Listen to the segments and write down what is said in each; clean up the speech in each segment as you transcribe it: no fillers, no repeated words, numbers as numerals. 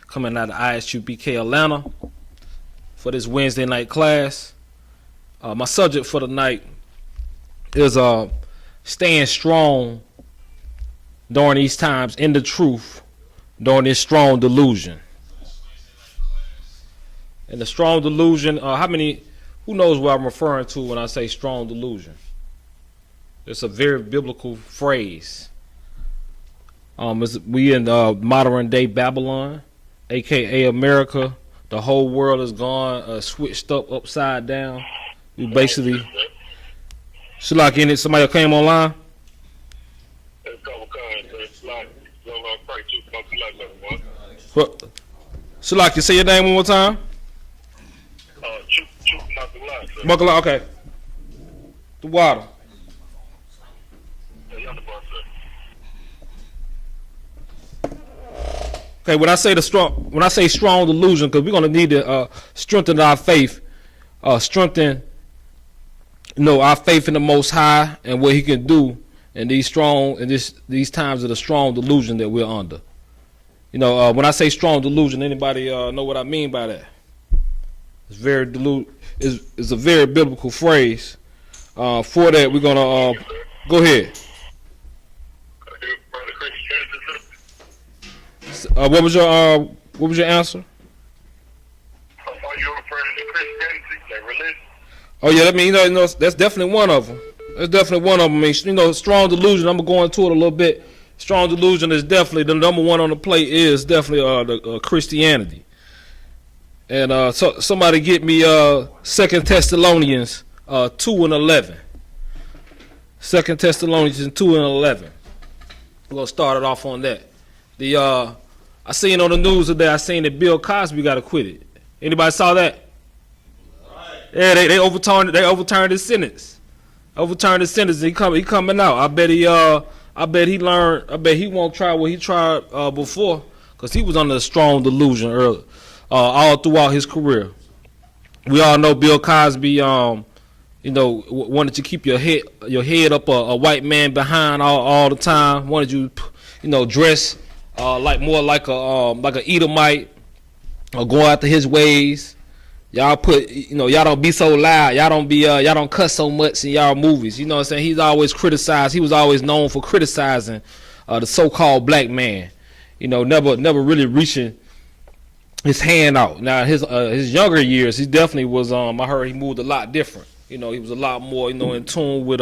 coming out of I.S.U.P.K Atlanta for this Wednesday night class. My subject for the night is staying strong during these times in the truth, during this strong delusion. And the strong delusion, who knows what I'm referring to when I say strong delusion? It's a very biblical phrase. We in modern day Babylon, aka America. The whole world is gone, switched up, upside down. We basically, somebody came online. Shalak, you say your name one more time? Makala, okay. The water. Okay, when I say strong delusion, because we're gonna need to strengthen our faith, strengthen, our faith in the Most High and what He can do in these times of the strong delusion that we're under. When I say strong delusion, anybody know what I mean by that? It's a very biblical phrase. For that, we're gonna go ahead. What was your answer? Are you referring to Christianity, like religion? Oh yeah, I mean, that's definitely one of them. That's definitely one of them. I mean, strong delusion. I'm gonna go into it a little bit. Strong delusion is definitely the number one on the plate. Is definitely the Christianity. And so somebody get me 2 Thessalonians 2:11. 2 Thessalonians 2:11. We're gonna start it off on that. I seen on the news today. I seen that Bill Cosby got acquitted. Anybody saw that? Right. Yeah, they overturned his sentence. He coming out. I bet he learned. I bet he won't try what he tried before, because he was under a strong delusion early, all throughout his career. We all know Bill Cosby. Wanted to keep your head up a white man behind all the time. Wanted you, dress more like a Edomite, or go after his ways. Y'all don't be so loud. Y'all don't cuss so much in y'all movies. You know what I'm saying? He's always criticized. He was always known for criticizing the so-called black man. Never really reaching his hand out. Now his younger years, he definitely was. I heard he moved a lot different. He was a lot more, in tune with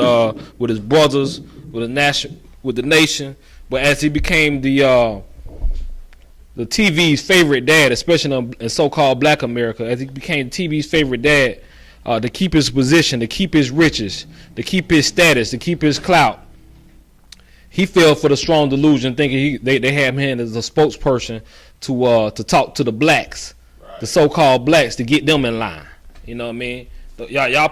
his brothers, with the nation. But as he became the TV's favorite dad, especially in so-called Black America, as he became TV's favorite dad, to keep his position, to keep his riches, to keep his status, to keep his clout, he fell for the strong delusion, thinking they had him as a spokesperson to talk to the blacks, right, the so-called blacks, to get them in line. You know what I mean? Y'all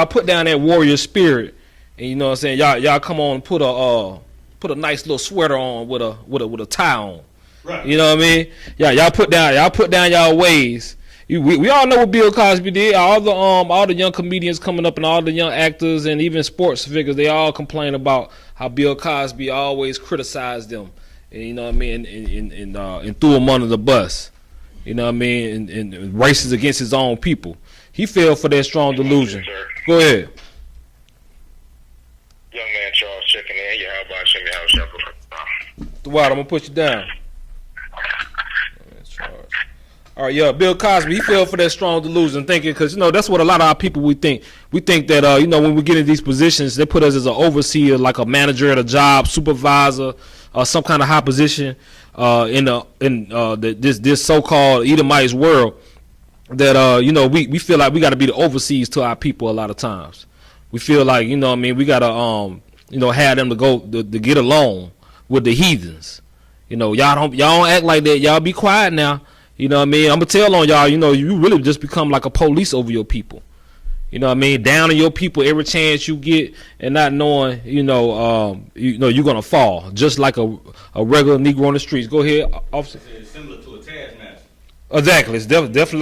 put down that warrior spirit, and you know what I'm saying. Y'all come on and put a nice little sweater on with a tie on. Right. You know what I mean? Y'all put down y'all ways. We all know what Bill Cosby did. All the young comedians coming up and all the young actors and even sports figures, they all complain about how Bill Cosby always criticized them. And, you know what I mean? And threw them under the bus. You know what I mean? And races against his own people. He fell for that strong delusion. Go ahead. Young man Charles checking in. The water, I'm gonna put you down. All right, yeah, Bill Cosby, he fell for that strong delusion, thinking, because that's what a lot of our people we think. We think that when we get in these positions, they put us as an overseer, like a manager at a job, supervisor, some kind of high position in this so-called Edomite's world. That we feel like we got to be the overseers to our people a lot of times. We feel like we got to have them to get along with the heathens. Y'all don't act like that. Y'all be quiet now. You know what I mean? I'm gonna tell on y'all. You really just become like a police over your people. You know what I mean? Down on your people every chance you get, and not knowing you're gonna fall, just like a regular Negro on the streets. Go ahead, officer. It's similar to a taskmaster. Exactly, it's definitely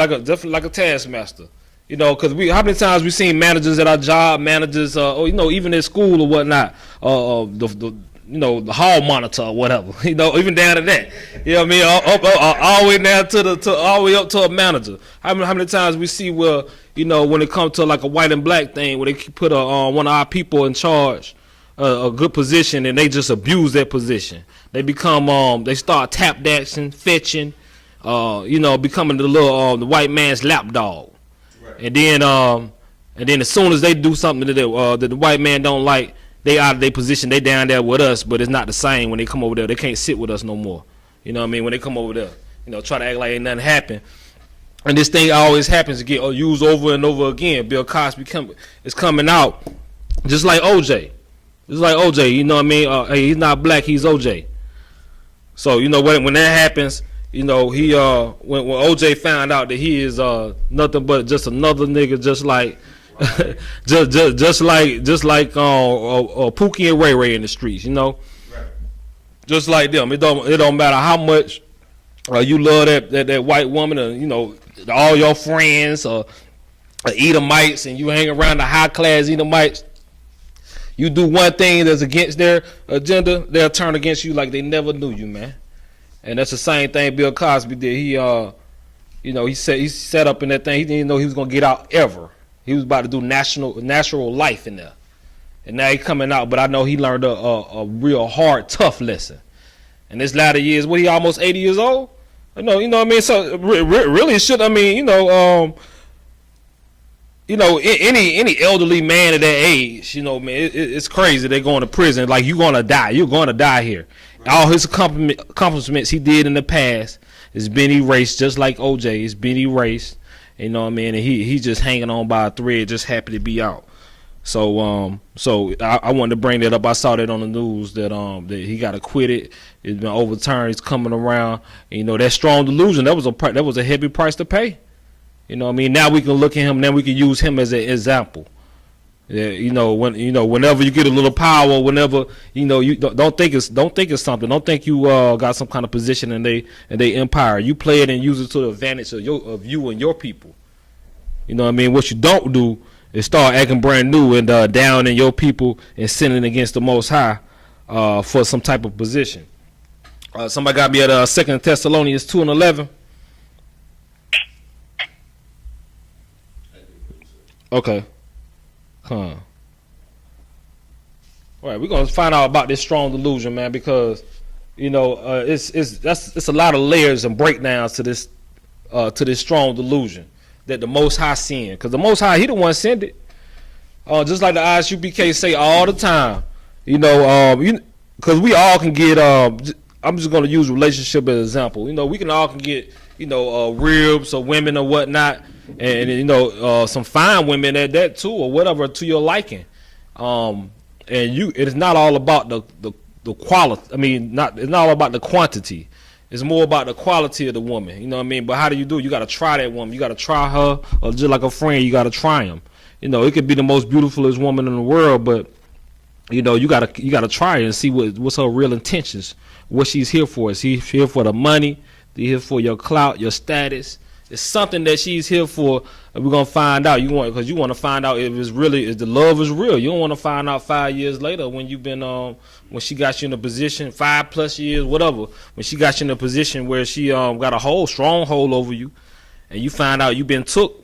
like a taskmaster. Because how many times we seen managers at our job, managers, or even at school or whatnot, the hall monitor or whatever. Even down to that. You know what I mean? All the way down to all the way up to a manager. How many times we see where when it comes to like a white and black thing, where they put one of our people in charge, a good position, and they just abuse that position. They become they start tap dancing, fetching, becoming the white man's lapdog. Right. And then as soon as they do something that the white man don't like, they out of their position. They down there with us, but it's not the same when they come over there. They can't sit with us no more. You know what I mean? When they come over there, try to act like ain't nothing happened. And this thing always happens to get used over and over again. Bill Cosby is coming out just like OJ. Just like OJ, you know what I mean? Hey, he's not black, he's OJ. So when that happens, he when OJ found out that he is nothing but just another nigga, just like just like Pookie and Ray Ray in the streets, Right. Just like them. It don't matter how much you love that white woman, or all your friends or Edomites, and you hang around the high class Edomites. You do one thing that's against their agenda, they'll turn against you like they never knew you, man. And that's the same thing Bill Cosby did. He set up in that thing. He didn't know he was gonna get out ever. He was about to do natural life in there, and now he coming out. But I know he learned a real hard, tough lesson. And this latter years, he almost 80 years old. You know what I mean. So really, should any elderly man at that age, man, it's crazy. They're going to prison. Like, you're gonna die. You're gonna die here. Right. All his accomplishments he did in the past has been erased, just like OJ. It's been erased. You know what I mean? And he's just hanging on by a thread, just happy to be out. So I wanted to bring that up. I saw that on the news that he got acquitted. It's been overturned. He's coming around. And, that strong delusion, that was a heavy price to pay. You know what I mean? Now we can look at him. Now we can use him as an example. Yeah, whenever you get a little power, whenever you don't think it's something. Don't think you got some kind of position in they empire. You play it and use it to the advantage of you and your people. You know what I mean? What you don't do is start acting brand new and down in your people and sinning against the Most High for some type of position. Somebody got me at 2 Thessalonians 2:11. Okay. All right, we're gonna find out about this strong delusion, man, because it's a lot of layers and breakdowns to this strong delusion that the Most High send, because the Most High, he the one send it. Just like the I.S.U.P.K say all the time, because we all can get. I'm just gonna use relationship as an example. We can all can get ribs or women or whatnot. And some fine women at that too, or whatever, to your liking. And it's not all about the quality. I mean, it's not all about the quantity. It's more about the quality of the woman. You know what I mean? But how do? You got to try that woman. You got to try her, or just like a friend, you got to try him. It could be the most beautifulest woman in the world, but you gotta try her and see what's her real intentions, what she's here for. Is she here for the money? Is she here for your clout, your status? It's something that she's here for, and we're gonna find out. Because you want to find out if the love is real. You don't want to find out 5 years later when you've been when she got you in a position, 5+ years, whatever. When she got you in a position where she got a strong hold over you, and you find out you've been took.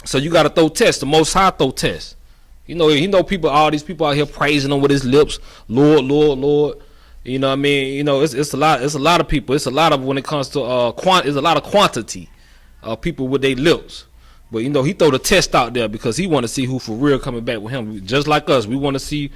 So you got to throw tests. The Most High throw tests. People. All these people out here praising him with his lips, Lord, Lord, Lord. You know what I mean? It's a lot. It's a lot of people. It's a lot of when it comes to It's a lot of quantity. People with their lips, but he throw the test out there because he want to see who for real coming back with him. Just like us, we want to see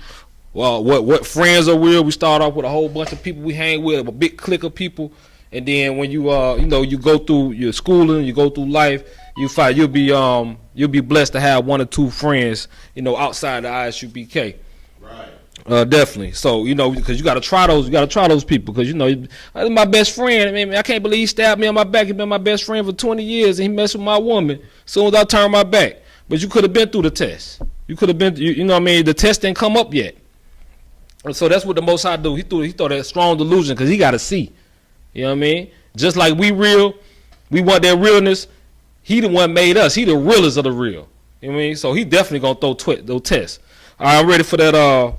what friends are real. We start off with a whole bunch of people we hang with, a big clique of people, and then when you you go through your schooling, you go through life, you find you'll be blessed to have 1 or 2 friends outside the I.S.U.P.K. Right. Definitely. So because you got to try those people, because that's my best friend. I mean, I can't believe he stabbed me on my back. He been my best friend for 20 years, and he messed with my woman. As soon as I turned my back, but you could have been through the test. You could have been. You know what I mean? The test didn't come up yet. And so that's what the Most High do. He thought that strong delusion because he got to see. You know what I mean? Just like we real, we want that realness. He the one made us. He the realest of the real. You know what I mean? So he definitely gonna throw tests. All right, I'm ready for that.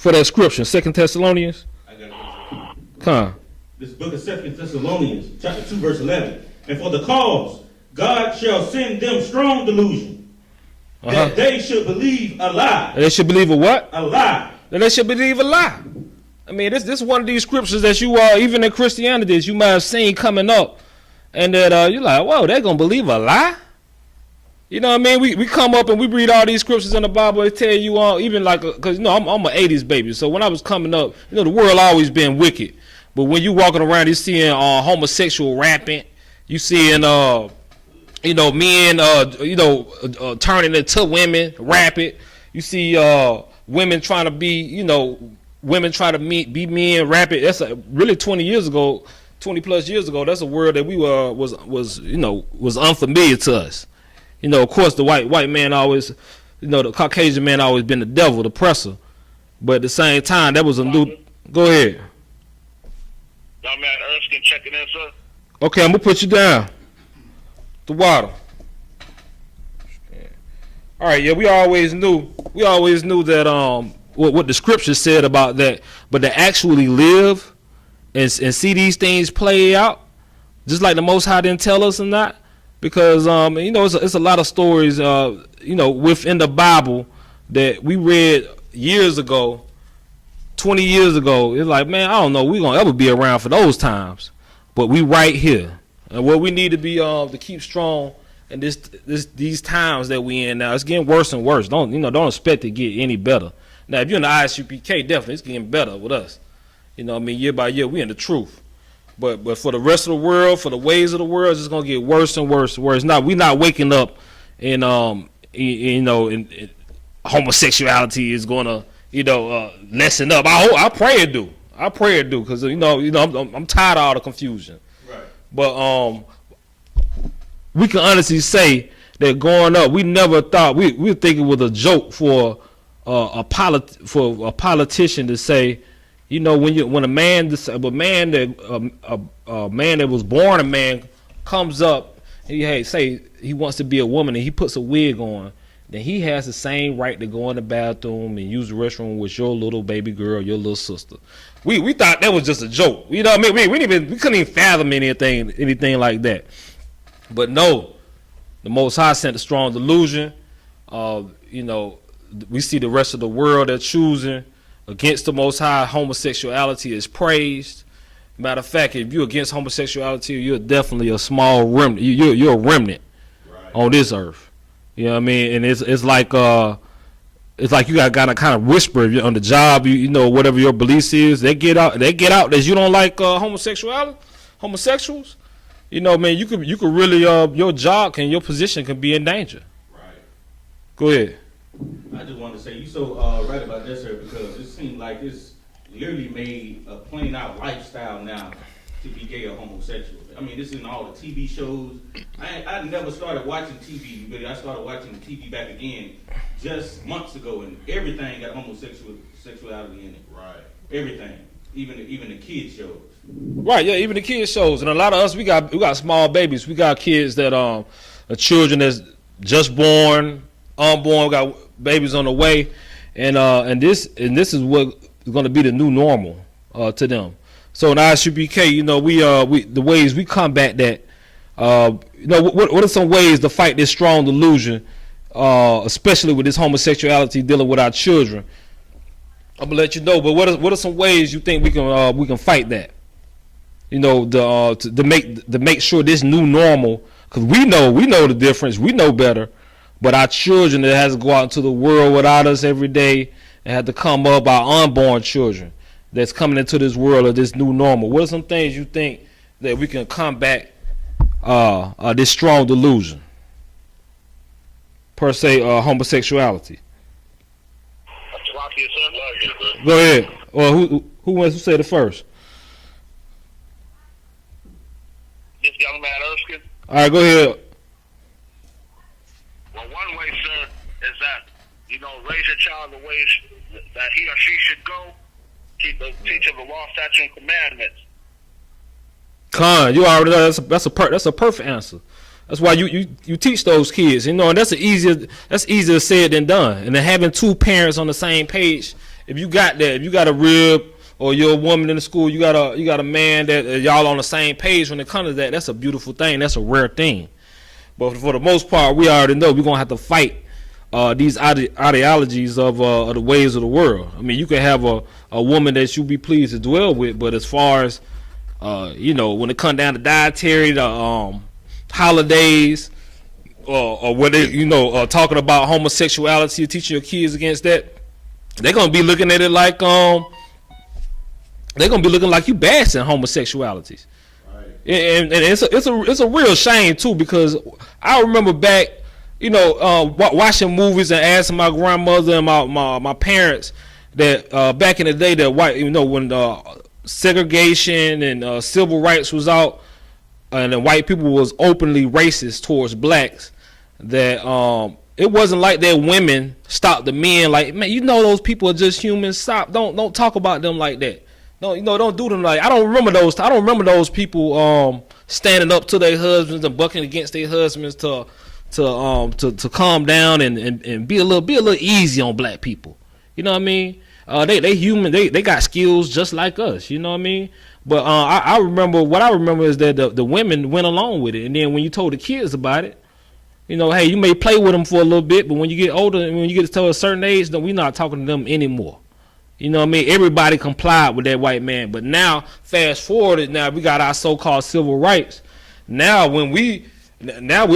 For that scripture, 2 Thessalonians. I got it. Come. This book of 2 Thessalonians, chapter 2, verse 11. And for the cause, God shall send them strong delusion, that they should believe a lie. They should believe a what? A lie. That they should believe a lie. I mean, this is one of these scriptures that you even in Christianity, that you might have seen coming up, and that you're like, whoa, they're gonna believe a lie. You know what I mean? We come up and we read all these scriptures in the Bible. They tell you even like, because you know I'm an '80s baby, so when I was coming up, you know the world always been wicked. But when you walking around, you seeing homosexual rapping, you seeing you know men turning into women rapping. You see women trying to be women try to be men rapping. That's really 20 plus years ago. That's a word that we was unfamiliar to us. You know, of course, the white man always, the Caucasian man always been the devil, the oppressor. But at the same time, that was a new. Go ahead. Young man Erskine checking in, sir. Okay, I'm gonna put you down. The water. All right, yeah, we always knew that what the scripture said about that, but to actually live and see these things play out, just like the Most High didn't tell us or not. Because it's a lot of stories within the Bible that we read years ago, 20 years ago. It's like, man, I don't know, we gonna ever be around for those times, but we right here, and what we need to be to keep strong in these times that we in now. It's getting worse and worse. Don't expect to get any better. Now, if you're in the I.S.U.P.K, definitely it's getting better with us. You know what I mean? Year by year, we in the truth. But for the rest of the world, for the ways of the world, it's just gonna get worse and worse and worse. We're not waking up and in homosexuality is gonna lessen up. I pray it do. Because I'm tired of all the confusion. Right. But we can honestly say that growing up, we never thought we think it was a joke for a politician to say. When a man that was born a man comes up and say he wants to be a woman and he puts a wig on, then he has the same right to go in the bathroom and use the restroom with your little baby girl, your little sister. We thought that was just a joke. You know what I mean? We couldn't even fathom anything like that. But no, the Most High sent a strong delusion. We see the rest of the world that's choosing against the Most High. Homosexuality is praised. Matter of fact, if you're against homosexuality, you're definitely a small remnant. You're a remnant on this earth. You know what I mean? And it's like you got to kind of whisper if you're on the job. Whatever your beliefs is, they get out that you don't like homosexuals. Man, you could really your job and your position can be in danger. Right. Go ahead. I just wanted to say, you so right about that, sir, because it seems like it's literally made a plain out lifestyle now to be gay or homosexual. I mean, this is in all the TV shows. I never started watching TV, but I started watching TV back again just months ago, and everything got homosexuality in it. Right. Everything, even the kids shows. Right, yeah, even the kids shows, and a lot of us we got small babies. We got kids that are children that's just born. Unborn, got babies on the way, and this is what is going to be the new normal to them. So in I.S.U.P.K, we the ways we combat that. What are some ways to fight this strong delusion, especially with this homosexuality dealing with our children? I'm gonna let you know, but what are some ways you think we can fight that? To make sure this new normal, because we know the difference, we know better. But our children that has to go out into the world without us every day and have to come up, our unborn children that's coming into this world of this new normal. What are some things you think that we can combat this strong delusion? Per se, homosexuality. Go ahead. Or who wants to say it first? This young man Erskine. All right, go ahead. Well, one way, sir, is that, raise your child the ways that he or she should go. Teach him the law, statutes, and commandments. Con, you already know that's a perfect answer. That's why you teach those kids, and that's easier said than done. And then having two parents on the same page if you got that, if you got a rib or you're a woman in the school, you got a man that y'all on the same page when it comes to that. That's a beautiful thing. That's a rare thing. But for the most part, we already know we're gonna have to fight these ideologies of the ways of the world. I mean, you can have a woman that you be pleased to dwell with, but as far as when it comes down to dietary, the holidays, or what they, talking about homosexuality, teaching your kids against that, they're gonna be looking at it like they're gonna be looking like you bashing homosexualities. Right. And it's a real shame too, because I remember back, watching movies and asking my grandmother and my parents that back in the day that when segregation and civil rights was out, and the white people was openly racist towards blacks, that it wasn't like that women stopped the men, like, man, those people are just humans, stop, don't talk about them like that. No, don't do them like. I don't remember those people standing up to their husbands and bucking against their husbands to calm down and be a little easy on black people. You know what I mean? They human. They got skills just like us. You know what I mean? But I remember, what I remember is that the women went along with it, and then when you told the kids about it, hey, you may play with them for a little bit, but when you get older and when you get to a certain age, then we're not talking to them anymore. You know what I mean? Everybody complied with that white man. But now, fast forward, now we got our so-called civil rights. Now we're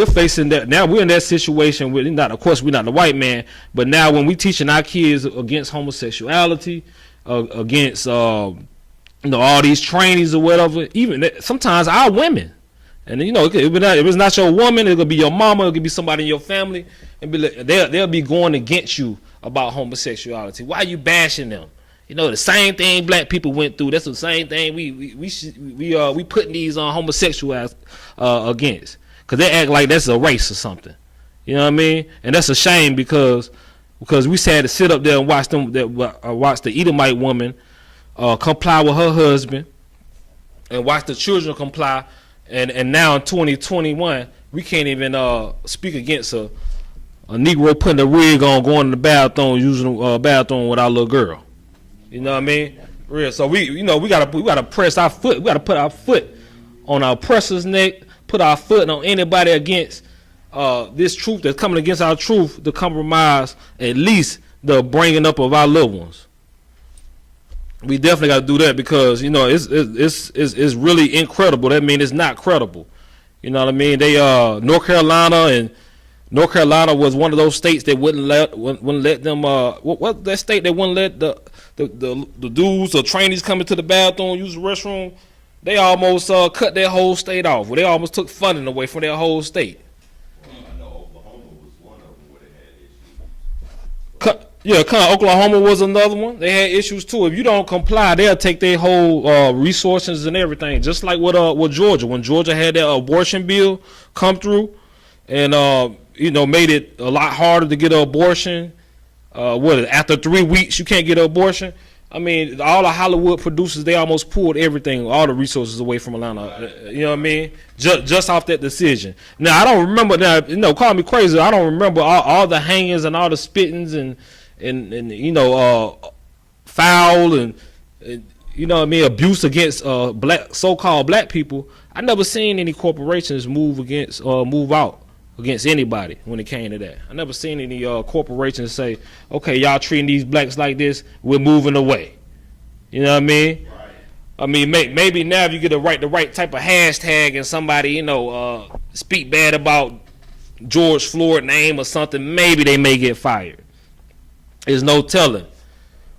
facing that. Now we're in that situation with, of course, we're not the white man, but now when we teaching our kids against homosexuality, against all these trainings or whatever, even sometimes our women, and if it's not your woman, it could be your mama, it could be somebody in your family, and be like, they'll be going against you about homosexuality. Why are you bashing them? The same thing black people went through. That's the same thing we putting these homosexuals against, because they act like that's a race or something. You know what I mean? And that's a shame, because we had to sit up there and watch the Edomite woman comply with her husband, and watch the children comply, and now in 2021 we can't even speak against a Negro putting a wig on, going to the bathroom, using a bathroom with our little girl. You know what I mean? Real. So we gotta press our foot. We gotta put our foot on our oppressor's neck. Put our foot on anybody against this truth that's coming against our truth, to compromise at least the bringing up of our little ones. We definitely got to do that, because it's really incredible. That means it's not credible. You know what I mean? They North Carolina was one of those states that wouldn't let them. What that state that wouldn't let the dudes or trainees come into the bathroom, use the restroom? They almost cut their whole state off. They almost took funding away from their whole state. I know Oklahoma was one of them where they had issues. Oklahoma was another one. They had issues too. If you don't comply, they'll take their whole resources and everything. Just like with Georgia, when Georgia had that abortion bill come through, and made it a lot harder to get an abortion. After 3 weeks you can't get an abortion. I mean, all the Hollywood producers, they almost pulled everything, all the resources away from Atlanta. You know what I mean? Just off that decision. Now I don't remember. Now, call me crazy, I don't remember all the hangings and all the spittings and foul and abuse against so-called black people. I never seen any corporations move out against anybody when it came to that. I never seen any corporations say, okay, y'all treating these blacks like this, we're moving away. You know what I mean? Right. I mean, maybe now if you get the right type of hashtag and somebody, speak bad about George Floyd name or something, maybe they may get fired. There's no telling.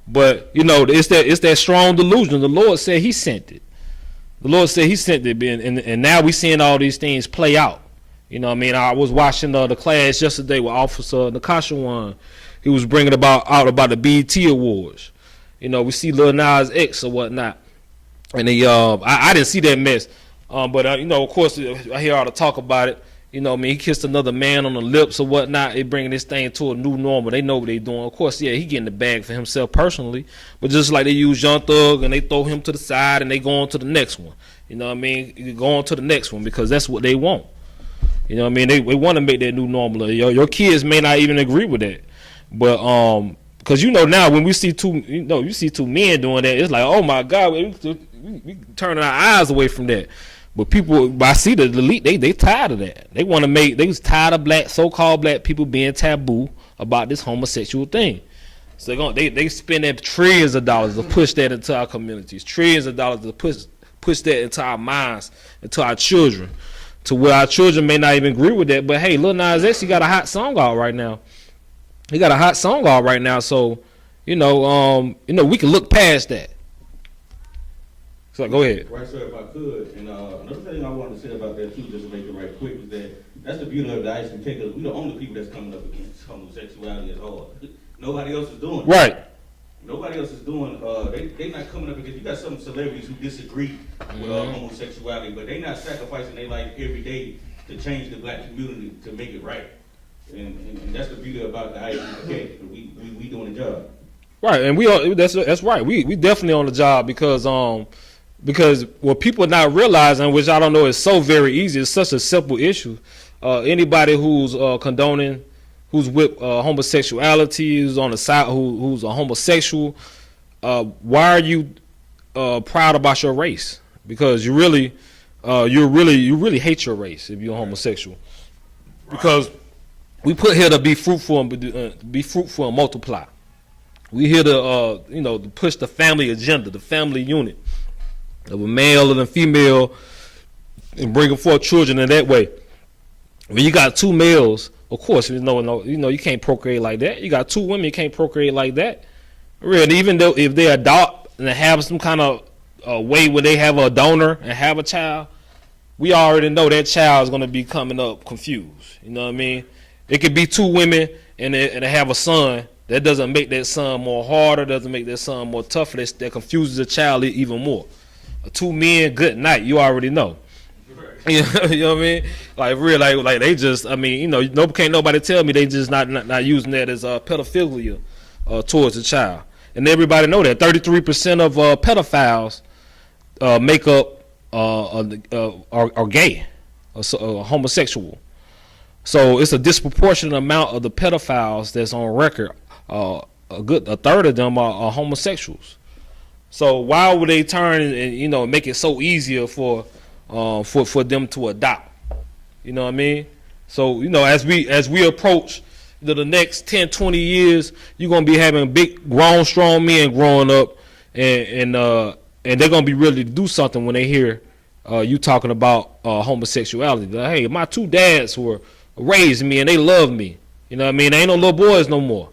But, it's that strong delusion. The Lord said he sent it. The Lord said he sent it, and now we seeing all these things play out. You know what I mean? I was watching the class yesterday with Officer Nakashawan. He was bringing out about the BET Awards. We see Lil Nas X or whatnot. And I didn't see that mess. But of course, I hear all the talk about it. He kissed another man on the lips or whatnot. They bringing this thing to a new normal. They know what they doing. Of course, yeah, he getting the bag for himself personally. But just like they use Young Thug and they throw him to the side and they go on to the next one. You know what I mean? You go on to the next one because that's what they want. You know what I mean? They want to make that new normal. Your kids may not even agree with that. But Cause now when we see you see two men doing that, it's like, oh my God, we turning our eyes away from that. But people, I see the elite, they tired of that. They want to they was tired of so-called black people being taboo about this homosexual thing. So they spend trillions of dollars to push that into our communities, trillions of dollars to push that into our minds, into our children, to where our children may not even agree with that. But hey, Lil Nas X, he got a hot song out right now. So, we can look past that. So go ahead. Right, sir, if I could. And another thing I wanted to say about that, too, just to make it right quick, is that's the beauty of the I.S.U.K, because we're the only people that's coming up against homosexuality at all. Nobody else is doing it. Right. Nobody else is doing, they not coming up against, you got some celebrities who disagree with homosexuality, but they not sacrificing their life every day to change the black community to make it right. And that's the beauty about the I.S.U.K. We doing the job. Right, and that's right. We definitely on the job because what people are not realizing, which I don't know is so very easy, it's such a simple issue. Anybody who's condoning, who's with homosexuality, who's on the side, who's a homosexual, why are you proud about your race? Because you really hate your race if you're homosexual. Because we put here to be fruitful and multiply. We here to to push the family agenda, the family unit of a male and a female, and bringing forth children in that way. When you got two males, of course, you can't procreate like that. You got two women, you can't procreate like that. Really, even though if they adopt and have some kind of way where they have a donor and have a child, we already know that child is going to be coming up confused. You know what I mean? It could be two women and they have a son. That doesn't make that son more harder, doesn't make that son more tougher. That confuses the child even more. Two men, good night. You already know. You know what I mean? Like real, like they just. I mean, can't nobody tell me they just not using that as pedophilia towards the child. And everybody know that 33% of pedophiles make up are gay, or homosexual. So it's a disproportionate amount of the pedophiles that's on record. A third of them are homosexuals. So why would they turn and make it so easier for them to adopt? You know what I mean? So as we approach the next 10, 20 years, you're gonna be having big, grown, strong men growing up, and they're gonna be ready to do something when they hear you talking about homosexuality. Like, hey, my two dads were raised me and they love me. You know what I mean? They ain't no little boys no more.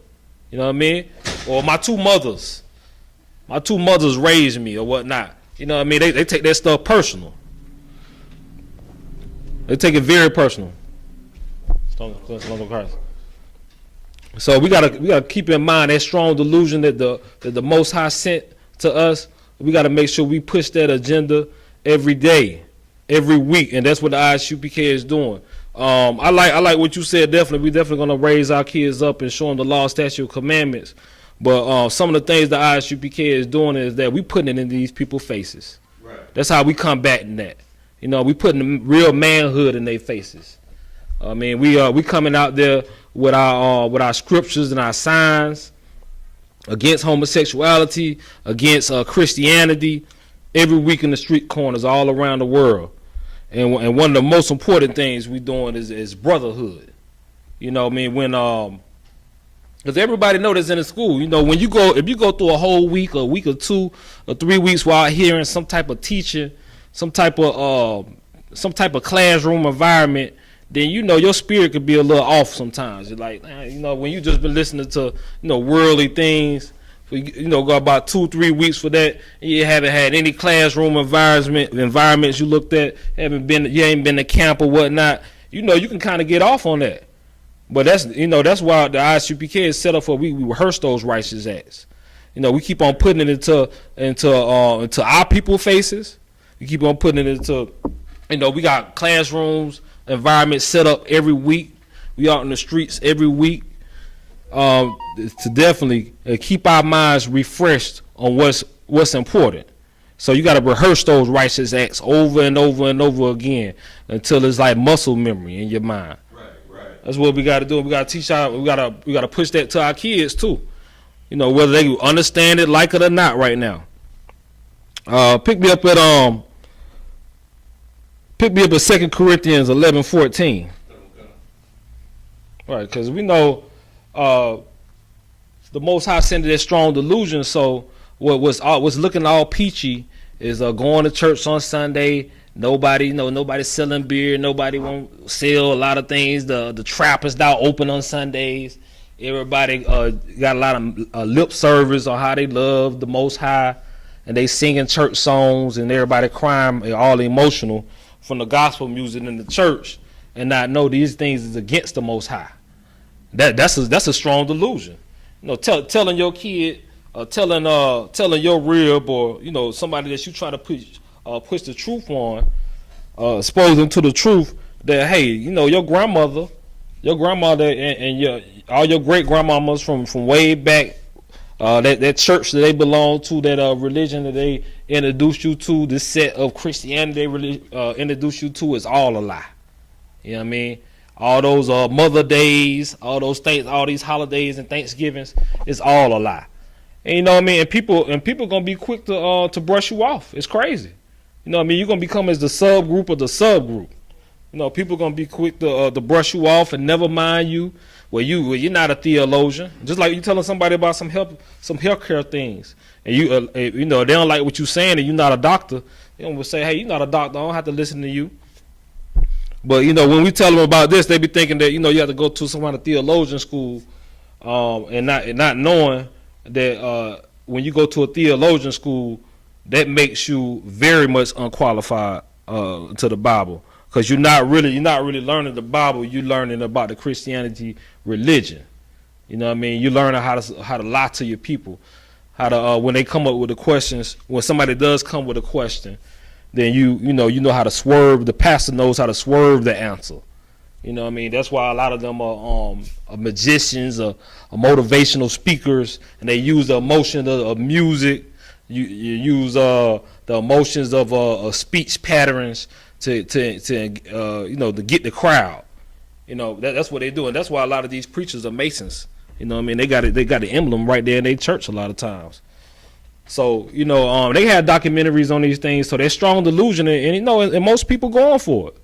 You know what I mean? Or my two mothers raised me or whatnot. You know what I mean? They take that stuff personal. They take it very personal. So we gotta keep in mind that strong delusion that the Most High sent to us. We gotta make sure we push that agenda every day, every week, and that's what the I.S.U.P.K is doing. I like what you said. Definitely, we definitely gonna raise our kids up and show them the law, statute, commandments. But some of the things the I.S.U.P.K is doing is that we putting it in these people's faces. Right. That's how we combating that. We putting real manhood in their faces. I mean, we coming out there with our scriptures and our signs against homosexuality, against Christianity, every week in the street corners all around the world. And one of the most important things we doing is brotherhood. You know what I mean? When because everybody know this in the school. When if you go through a whole week, a week or 2 or 3 weeks while hearing some type of teaching, some type of classroom environment, then your spirit could be a little off sometimes. You're like, when you just been listening to worldly things, go about 2-3 weeks for that, and you haven't had any classroom environments you looked at, you ain't been to camp or whatnot. You can kind of get off on that. But that's why the I.S.U.P.K is set up for. We rehearse those righteous acts. We keep on putting it into our people's faces. We keep on putting it into, we got classrooms, environments set up every week. We out in the streets every week to definitely keep our minds refreshed on what's important. So you got to rehearse those righteous acts over and over and over again until it's like muscle memory in your mind. Right. That's what we got to do. We got to teach we got to push that to our kids too. You know, whether they understand it, like it or not, right now. Pick me up at 2 Corinthians 11:14. Right, because we know the Most High sent that strong delusion. So what was looking all peachy is going to church on Sunday. Nobody selling beer. Nobody won't sell a lot of things. The trap is now open on Sundays. Everybody got a lot of lip service on how they love the Most High, and they singing church songs, and everybody crying, all emotional from the gospel music in the church, and not know these things is against the Most High. That's a strong delusion. You know, telling your kid, telling your rib, or somebody that you try to push the truth on, expose them to the truth that, hey, your grandmother and all your great grandmamas from way back, that church that they belong to, that religion that they introduced you to, this set of Christianity they introduced you to, is all a lie. You know what I mean? All those Mother Days, all those things, all these holidays and Thanksgivings, is all a lie. And you know what I mean? And people gonna be quick to brush you off. It's crazy. You know what I mean? You're gonna become as the subgroup of the subgroup. People gonna be quick to brush you off and never mind you. Well, you're not a theologian. Just like you telling somebody about some healthcare things, and they don't like what you're saying, and you're not a doctor. They don't say, hey, you're not a doctor. I don't have to listen to you. But when we tell them about this, they be thinking that you have to go to some kind of theologian school, and not knowing that when you go to a theologian school, that makes you very much unqualified to the Bible, because you're not really learning the Bible. You're learning about the Christianity religion. You know what I mean? You're learning how to lie to your people, how to when they come up with the questions. When somebody does come with a question, then you know how to swerve. The pastor knows how to swerve the answer. You know what I mean? That's why a lot of them are magicians, or motivational speakers, and they use the emotion of music. You use the emotions of speech patterns to get the crowd. That's what they do, and that's why a lot of these preachers are Masons. You know what I mean? They got the emblem right there in their church a lot of times. So they had documentaries on these things, so they're strong delusion, and most people going for it.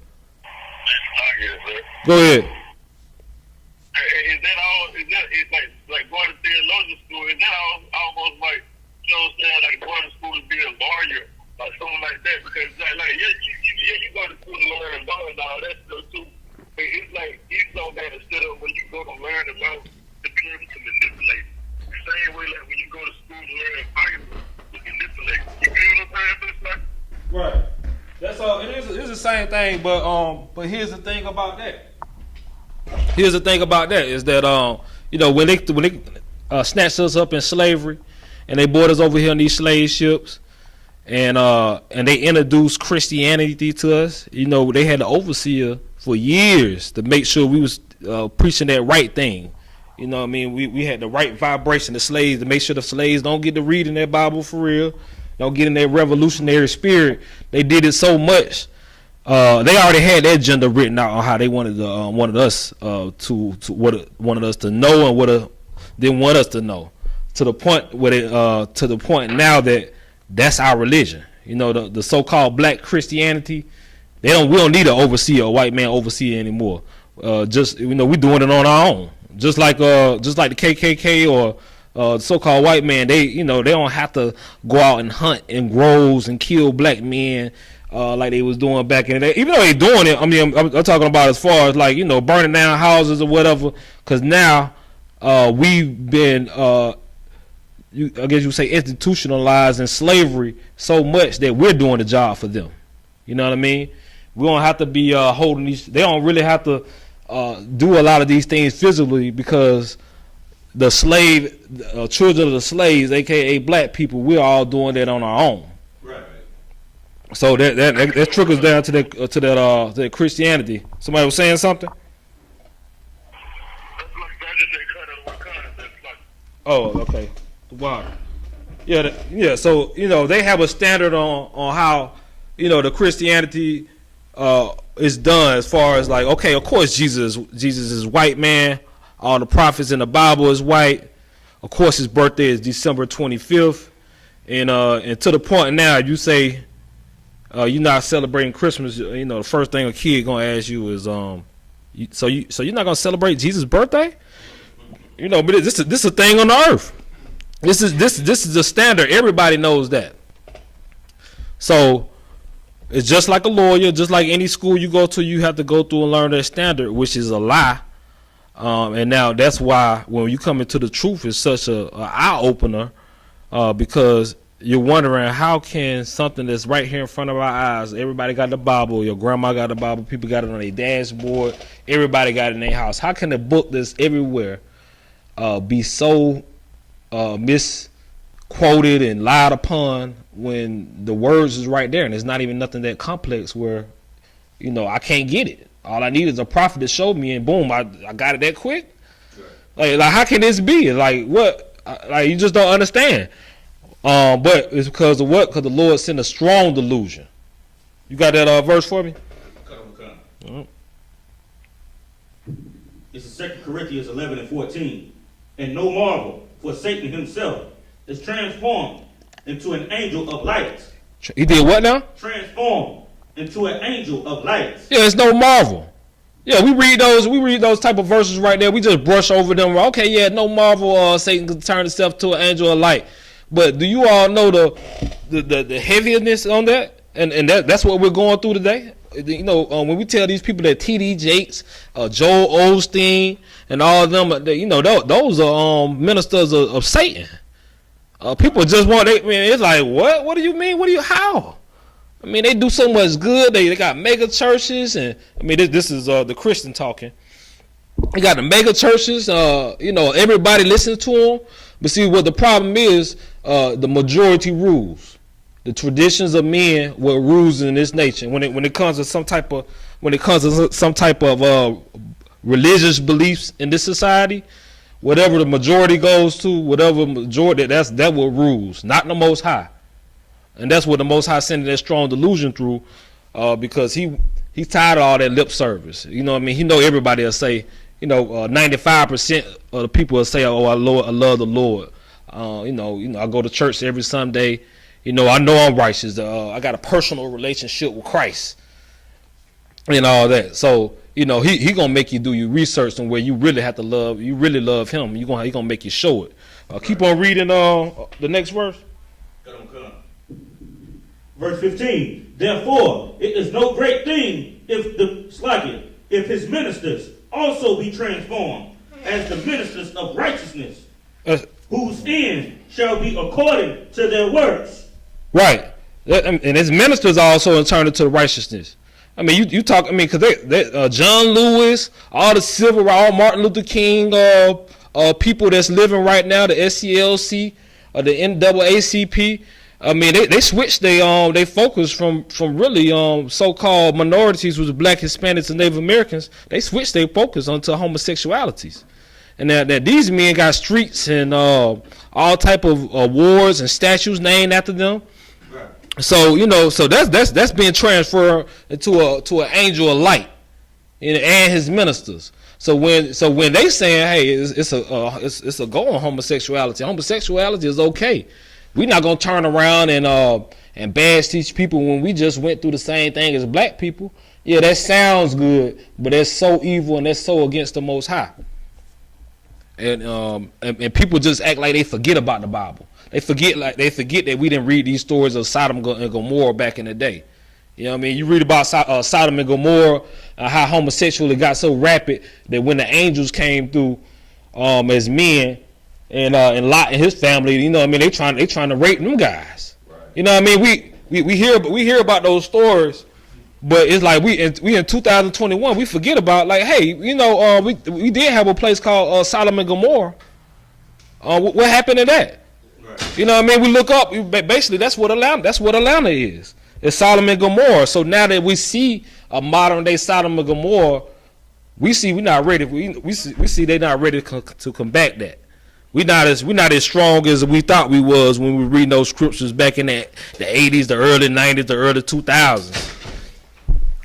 Go ahead. Is that all? Is like going to theologian school? Is that almost like like going to school to be a lawyer or something like that? Because you go to school to learn law and all that stuff too. But it's like you know that instead of when you go to learn about to be able to manipulate. The same way like when you go to school to learn Bible to manipulate. You feel what I'm saying? Right. That's all. It's the same thing, but here's the thing about that. Is that when they snatched us up in slavery, and they brought us over here on these slave ships, and they introduced Christianity to us. They had an overseer for years to make sure we was preaching that right thing. You know what I mean? We had the right vibration, the slaves, to make sure the slaves don't get to reading their Bible for real, don't get in that revolutionary spirit. They did it so much. They already had their agenda written out on how they wanted us wanted us to know, and what didn't want us to know. To the point now that's our religion. The so-called black Christianity. We don't need an overseer, a white man overseer anymore. We're doing it on our own. Just like the KKK or so-called white man. They don't have to go out and hunt in groves and kill black men like they was doing back in the day. Even though they doing it, I mean, I'm talking about as far as burning down houses or whatever. Because now we've been I guess you say institutionalized in slavery so much that we're doing the job for them. You know what I mean? We don't have to be holding these. They don't really have to do a lot of these things physically, because the children of the slaves, aka black people, we're all doing that on our own. Right. So that trickles down to that Christianity. Somebody was saying something. Oh, okay. Wow. Yeah. So they have a standard on how the Christianity is done, as far as like, okay, of course Jesus is white man. All the prophets in the Bible is white. Of course, his birthday is December 25th, and to the point now, you say you're not celebrating Christmas. You know, the first thing a kid gonna ask you is, so you're not gonna celebrate Jesus' birthday? You know, but this is a thing on the earth. This is the standard. Everybody knows that. So it's just like a lawyer, just like any school you go to, you have to go through and learn their standard, which is a lie. And now that's why when you come into the truth, it's such a eye opener, because you're wondering how can something that's right here in front of our eyes, everybody got the Bible, your grandma got the Bible, people got it on their dashboard, everybody got it in their house. How can a book that's everywhere be so misquoted and lied upon when the words is right there, and it's not even nothing that complex where, you know, I can't get it. All I need is a prophet to show me, and boom, I got it that quick. Like how can this be? Like what? Like you just don't understand. But it's because of what? Because the Lord sent a strong delusion. You got that verse for me? It's 2 Corinthians 11:14. And no marvel, for Satan himself is transformed into an angel of light. He did what now? Transformed into an angel of light. Yeah, it's no marvel. Yeah, we read those type of verses right there. We just brush over them. Okay, yeah, no marvel. Satan could turn himself to an angel of light. But do you all know the heaviness on that? And that's what we're going through today. You know, when we tell these people that T.D. Jakes, Joel Osteen, and all of them, you know, those are ministers of Satan. People just want. It's like, what? What do you mean? How? I mean, they do so much good. They got mega churches, and I mean, this is the Christian talking. They got the mega churches. You know, everybody listens to them. But see, what the problem is, the majority rules. The traditions of men were rules in this nation. When it comes to some type of religious beliefs in this society, whatever the majority goes to, whatever majority that what rules, not the Most High. And that's what the Most High sending that strong delusion through, because he's tired of all that lip service. You know what I mean? He know everybody will say, you know, 95% of the people will say, "Oh, I love the Lord." You know, I go to church every Sunday. You know I'm righteous. I got a personal relationship with Christ and all that. So, you know, he gonna make you do your research on where you really have to love. You really love him. He gonna make you show it. Keep on reading the next verse. Verse 15. Therefore, it is no great thing if his ministers also be transformed as the ministers of righteousness, whose end shall be according to their works. Right, and his ministers also turned into righteousness. I mean, you talk. I mean, because they John Lewis, all the civil rights, Martin Luther King, people that's living right now, the SCLC, the NAACP. I mean, they switched they focus from really so-called minorities, which are Black, Hispanics, and Native Americans. They switched their focus onto homosexualities, and that these men got streets and all type of awards and statues named after them. So you know, so that's being transferred into an angel of light, and his ministers. So when they saying, hey, it's a go on homosexuality. Homosexuality is okay. We're not gonna turn around and bash these people when we just went through the same thing as black people. Yeah, that sounds good, but that's so evil and that's so against the Most High. And people just act like they forget about the Bible. They forget that we didn't read these stories of Sodom and Gomorrah back in the day. You know what I mean? You read about Sodom and Gomorrah, how homosexuality got so rapid that when the angels came through as men and Lot and his family, you know what I mean? They trying to rape them guys. Right. You know what I mean? We hear about those stories, but it's like we in 2021 we forget about, like, hey, you know, we did have a place called Sodom and Gomorrah. What happened to that? You know what I mean? We look up. Basically, that's what Atlanta is. It's Sodom and Gomorrah. So now that we see a modern day Sodom and Gomorrah, we see we're not ready. We see they're not ready to combat that. We're not as strong as we thought we was when we read those scriptures back in the 80s, the early 90s, the early 2000s.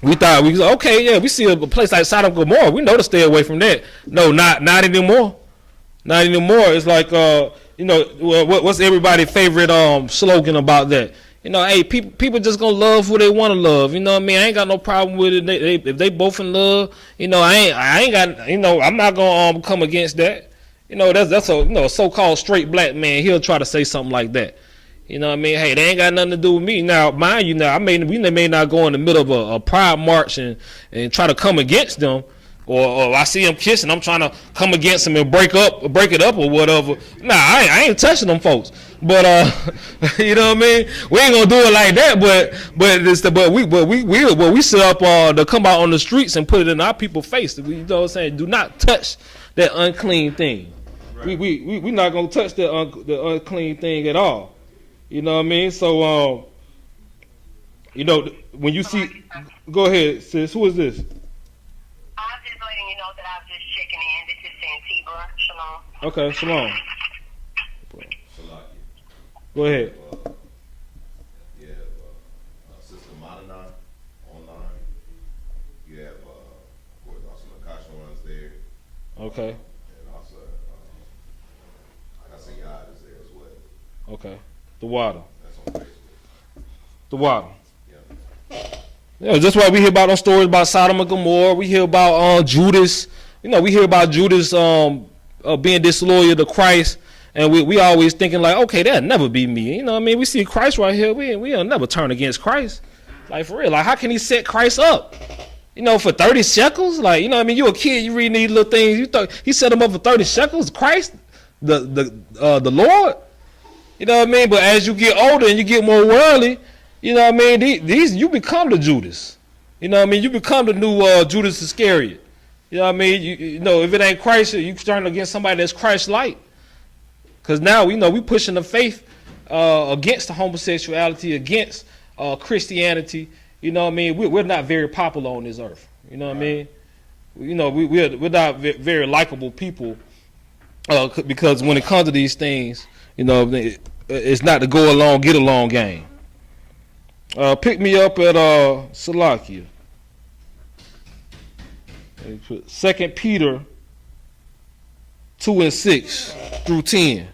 We thought we was okay. Yeah, we see a place like Sodom and Gomorrah. We know to stay away from that. No, not anymore. Not anymore. It's like what's everybody's favorite slogan about that? Hey, people just gonna love who they want to love. You know what I mean? I ain't got no problem with it. If they both in love, I ain't got. I'm not gonna come against that. That's a so-called straight black man. He'll try to say something like that. You know what I mean? Hey, they ain't got nothing to do with me. Now, mind you, we may not go in the middle of a pride march and try to come against them. Or I see them kissing, I'm trying to come against them and break it up or whatever. Nah, I ain't touching them folks. But you know what I mean? We ain't gonna do it like that. But we set up to come out on the streets and put it in our people's face. You know what I'm saying? Do not touch that unclean thing. Right. We not gonna touch the unclean thing at all. You know what I mean? So when you see, go ahead, sis. Who is this? I'm just letting you know that I'm just checking in. This is Santiba. Shalom. Okay, shalom. Go ahead. You have Sister Madana online. You have, of course, also Nakasha ones there. Okay. And also, I see God is there as well. Okay. The water. That's on Facebook. The water. Yeah. Yeah, that's why we hear about those stories about Sodom and Gomorrah. We hear about Judas. We hear about Judas being disloyal to Christ, and we always thinking like, okay, that'll never be me. You know what I mean? We see Christ right here. We'll never turn against Christ. Like, for real. Like, how can he set Christ up? For 30 shekels? Like, you know what I mean? You a kid, you reading these little things. You thought he set him up for 30 shekels? Christ? The Lord? You know what I mean? But as you get older and you get more worldly, you know what I mean? These you become the Judas. You know what I mean? You become the new Judas Iscariot. You know what I mean? If it ain't Christ, you turn against somebody that's Christ-like. Because now, we pushing the faith against the homosexuality, against Christianity. You know what I mean? We're not very popular on this earth. You know what I mean? We're not very likable people because when it comes to these things, it's not the go along, get along game. Pick me up at Salakia. 2 Peter 2:6 through 10.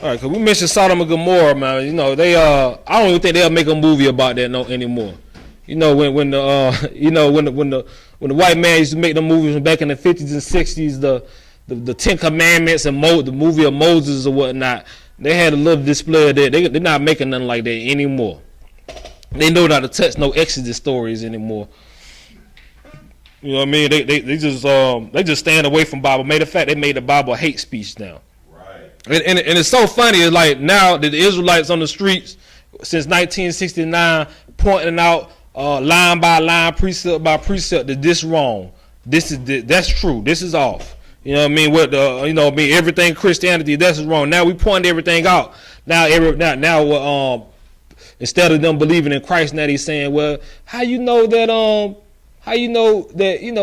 All right, cause we mentioned Sodom and Gomorrah, man. They I don't even think they'll make a movie about that anymore. When the white man used to make the movies back in the 50s and 60s, the Ten Commandments and the movie of Moses or whatnot. They had a little display of that. They're not making nothing like that anymore. They know not to touch no Exodus stories anymore. You know what I mean? They just stand away from Bible. Matter of fact, they made the Bible a hate speech now. Right. And it's so funny. It's like now that the Israelites on the streets since 1969 pointing out line by line, precept by precept that this wrong. That's true. This is off. You know what I mean? Everything Christianity, that's wrong. Now we point everything out. Now instead of them believing in Christ, now he's saying, well, how you know that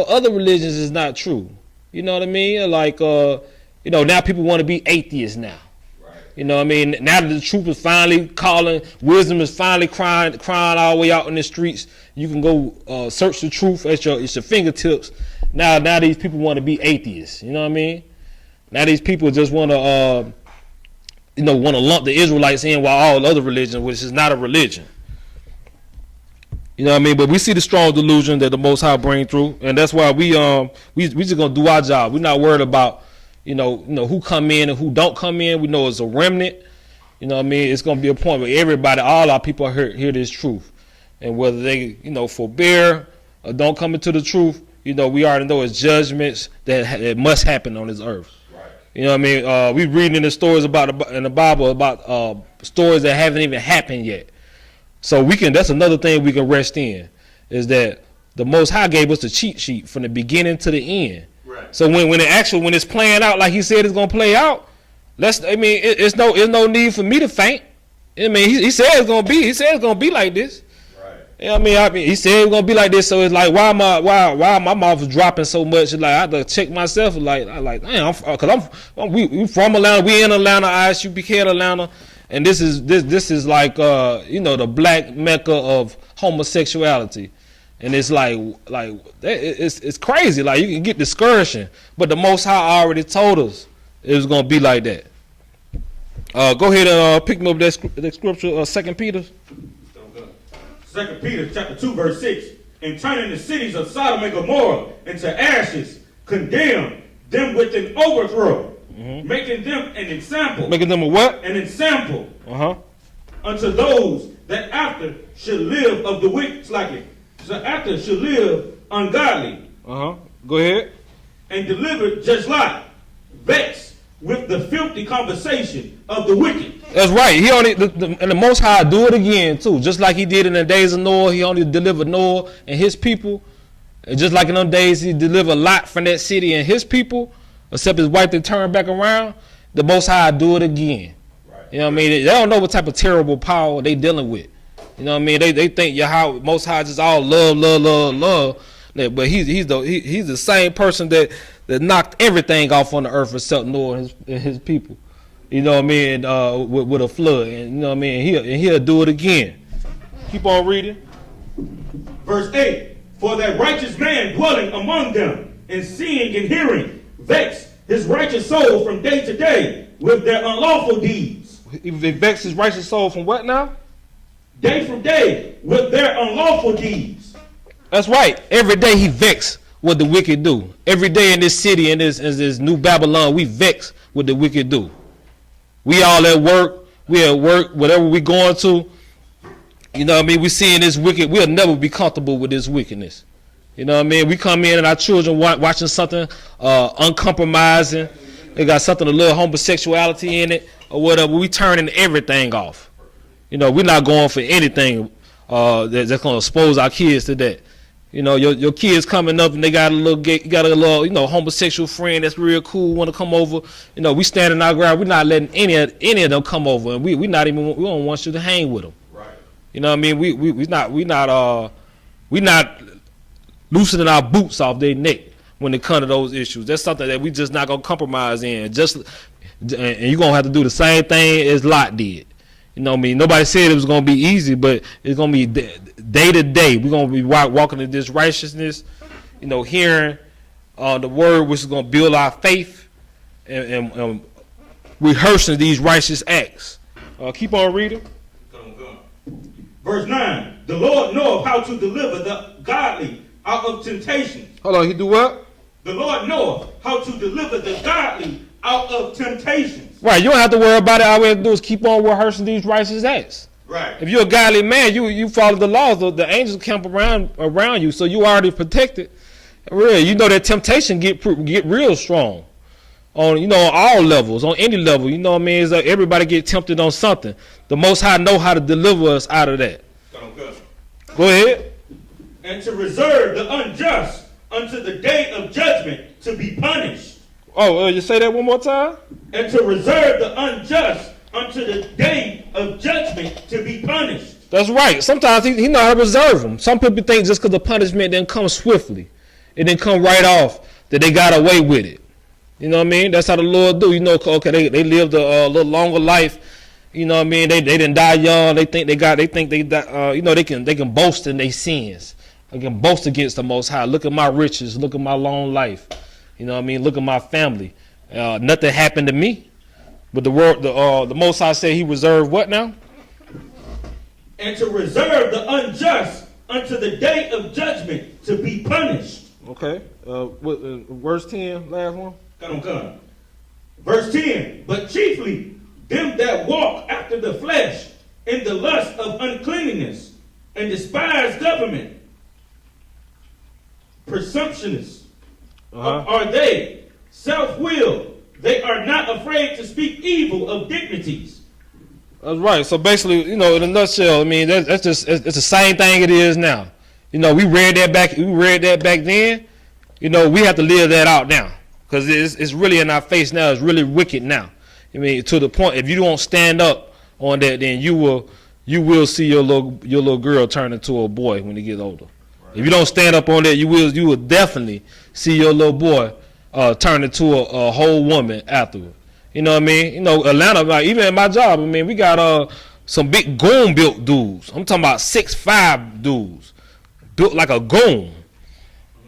other religions is not true? You know what I mean? Like now people want to be atheists now. Right. You know what I mean? Now that the truth is finally calling, wisdom is finally crying all the way out in the streets. You can go search the truth at your fingertips. Now these people want to be atheists. You know what I mean? Now these people just want to lump the Israelites in while all other religions, which is not a religion. You know what I mean? But we see the strong delusion that the Most High bring through, and that's why we just gonna do our job. We're not worried about who come in and who don't come in. We know it's a remnant. You know what I mean? It's gonna be a point where everybody, all our people, hear this truth, and whether they forbear or don't come into the truth. We already know it's judgments that must happen on this earth. Right. You know what I mean? We reading in the stories in the Bible about stories that haven't even happened yet. So that's another thing we can rest in, is that the Most High gave us the cheat sheet from the beginning to the end. Right. So when it's playing out like he said it's gonna play out, it's no need for me to faint. I mean, he said it's gonna be like this. I mean, he said it's gonna be like this, so it's like why my mouth is dropping so much? It's like I have to check myself. Damn, because we from Atlanta, we in Atlanta, I.S.U.P.K in Atlanta, and this is like the black mecca of homosexuality. And it's like it's crazy. Like, you can get discouraging, but the Most High already told us it was gonna be like that. Go ahead and pick me up that scripture, 2 Peter. 2 Peter chapter 2, verse 6. And turning the cities of Sodom and Gomorrah into ashes, condemn them with an overthrow, making them an example. Making them a what? An example. Unto those that after should live of the wicked, so after should live ungodly. Go ahead. And delivered just like, vexed with the filthy conversation of the wicked. That's right. He only and the Most High do it again too, just like he did in the days of Noah. He only delivered Noah and his people, and just like in them days he delivered Lot from that city and his people. Except his wife they turned back around. The Most High do it again. Right. You know what I mean? They don't know what type of terrible power they dealing with. You know what I mean? They think Yahweh, Most High, just all love. But he's the same person that knocked everything off on the earth except Noah and his people. You know what I mean? With a flood, and you know what I mean. He'll do it again. Keep on reading. Verse 8: For that righteous man dwelling among them, and seeing and hearing, vex his righteous soul from day to day with their unlawful deeds. He vexed his righteous soul from what now? Day from day with their unlawful deeds. That's right. Every day he vexed what the wicked do. Every day in this city, in this new Babylon, we vex what the wicked do. We all at work. We at work. Whatever we going to, you know what I mean. We seeing this wicked. We'll never be comfortable with this wickedness. You know what I mean? We come in and our children watching something uncompromising. They got something, a little homosexuality in it or whatever. We turning everything off. You know, we're not going for anything that's going to expose our kids to that. You know, your kids coming up and they got a little you know, homosexual friend that's real cool, want to come over. You know, we standing our ground. We're not letting any of them come over, and we don't want you to hang with them. Right. You know what I mean? We not loosening our boots off their neck when it comes to those issues. That's something that we just not gonna compromise in. And you're gonna have to do the same thing as Lot did. You know what I mean? Nobody said it was gonna be easy, but it's gonna be day to day. We're gonna be walking in this righteousness, you know, hearing the word, which is gonna build our faith, and rehearsing these righteous acts. Keep on reading. Verse 9: The Lord knoweth how to deliver the godly out of temptation. Hold on, he do what? The Lord knoweth how to deliver the godly out of temptations. Right, you don't have to worry about it. All we have to do is keep on rehearsing these righteous acts. Right. If you're a godly man, you follow the laws. The angels camp around you, so you already protected. Really, you know that temptation get real strong on all levels, on any level. You know what I mean? It's like everybody get tempted on something. The Most High know how to deliver us out of that. Go ahead. And to reserve the unjust unto the day of judgment to be punished. Oh, you say that one more time? And to reserve the unjust unto the day of judgment to be punished. That's right. Sometimes he know how to reserve them. Some people think just because the punishment didn't come swiftly, it didn't come right off, that they got away with it. You know what I mean? That's how the Lord do. You know, okay, they lived a little longer life. You know what I mean? They didn't die young. They think they can boast in their sins. They can boast against the Most High. Look at my riches. Look at my long life. You know what I mean? Look at my family. Nothing happened to me. But the Most High said he reserved what now? And to reserve the unjust unto the day of judgment to be punished. Okay. Verse 10, last one. Come. Verse 10. But chiefly them that walk after the flesh in the lust of uncleanness and despise government. Presumptionists are they, self-willed. They are not afraid to speak evil of dignities. That's right. So basically, in a nutshell, I mean, it's the same thing it is now. We read that back then. We have to live that out now, because it's really in our face now. It's really wicked now. I mean, to the point, if you don't stand up on that, then you will see your little girl turn into a boy when he gets older. Right. If you don't stand up on that, you will definitely see your little boy turn into a whole woman afterward. You know what I mean? Atlanta, like, even at my job, I mean, we got some big goon built dudes. I'm talking about 6'5" dudes, built like a goon.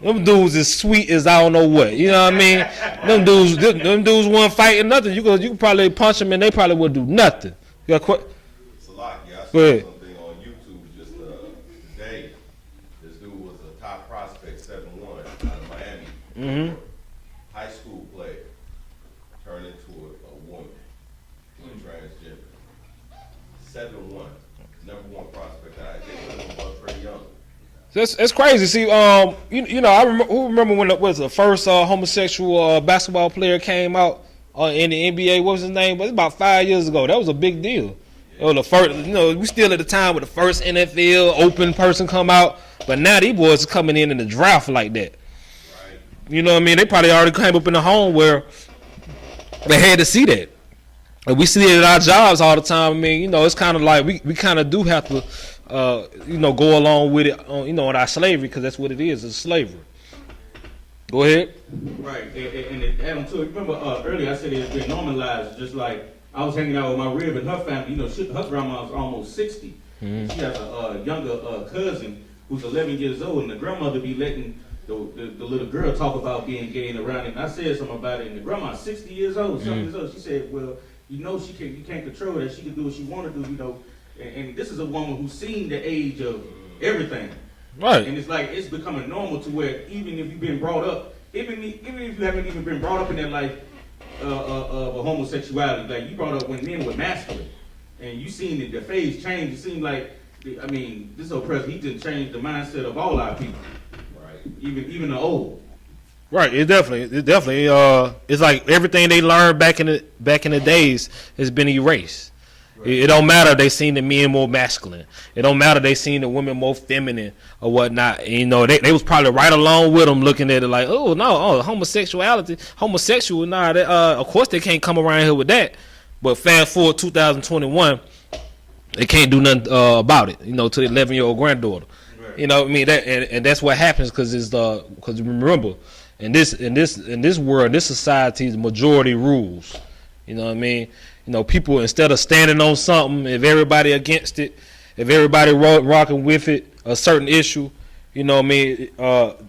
Them dudes is sweet as I don't know what. You know what I mean? Them dudes weren't fighting nothing. You could probably punch them and they probably would do nothing. You got It's a lot. Yeah, I Go ahead. saw something on YouTube just today. This dude was a top prospect, 7'1", out of Miami. Mm-hmm. High school player turned into a woman, transgender. 7'1", #1 prospect. I think he was pretty young. It's crazy. See, you know, I remember when the first homosexual basketball player came out in the NBA. What was his name? It was about 5 years ago. That was a big deal. It was the first. You know, we still at the time with the first NFL open person come out, but now these boys are coming in the draft like that. Right. You know what I mean? They probably already came up in the home where they had to see that. And we see it at our jobs all the time. I mean, you know, it's kind of like we kind of do have to. You know, go along with it, you know, in our slavery, because that's what it is. It's slavery. Go ahead. Right, and it add on to it. Remember earlier I said it's been normalized. Just like I was hanging out with my rib and her family. You know, her grandma's almost 60. Mm-hmm. She has a younger cousin who's 11 years old, and the grandmother be letting the little girl talk about being gay and around it. And I said something about it, and the grandma's 60 years old, 70 years old. She said, "Well, you know, you can't control that. She can do what she want to do, you know." And this is a woman who's seen the age of everything. Right. And it's like, it's becoming normal to where even if you've been brought up, even if you haven't even been brought up in that life of a homosexuality, like you brought up when men were masculine, and you seen the phase change. It seemed like, I mean, this old president, he just changed the mindset of all our people. Right. Even the old. Right. It definitely. It's like everything they learned back in the days has been erased. It don't matter if they seen the men more masculine. It don't matter if they seen the women more feminine or whatnot. And, you know, they was probably right along with them looking at it like, oh, no, homosexual, nah. Of course they can't come around here with that. But fast forward 2021, they can't do nothing about it, you know, to the 11-year-old granddaughter. Right. You know what I mean? And that's what happens because remember, in this world, in this society, the majority rules. You know what I mean? You know, people, instead of standing on something, if everybody against it, if everybody rocking with it, a certain issue, you know what I mean,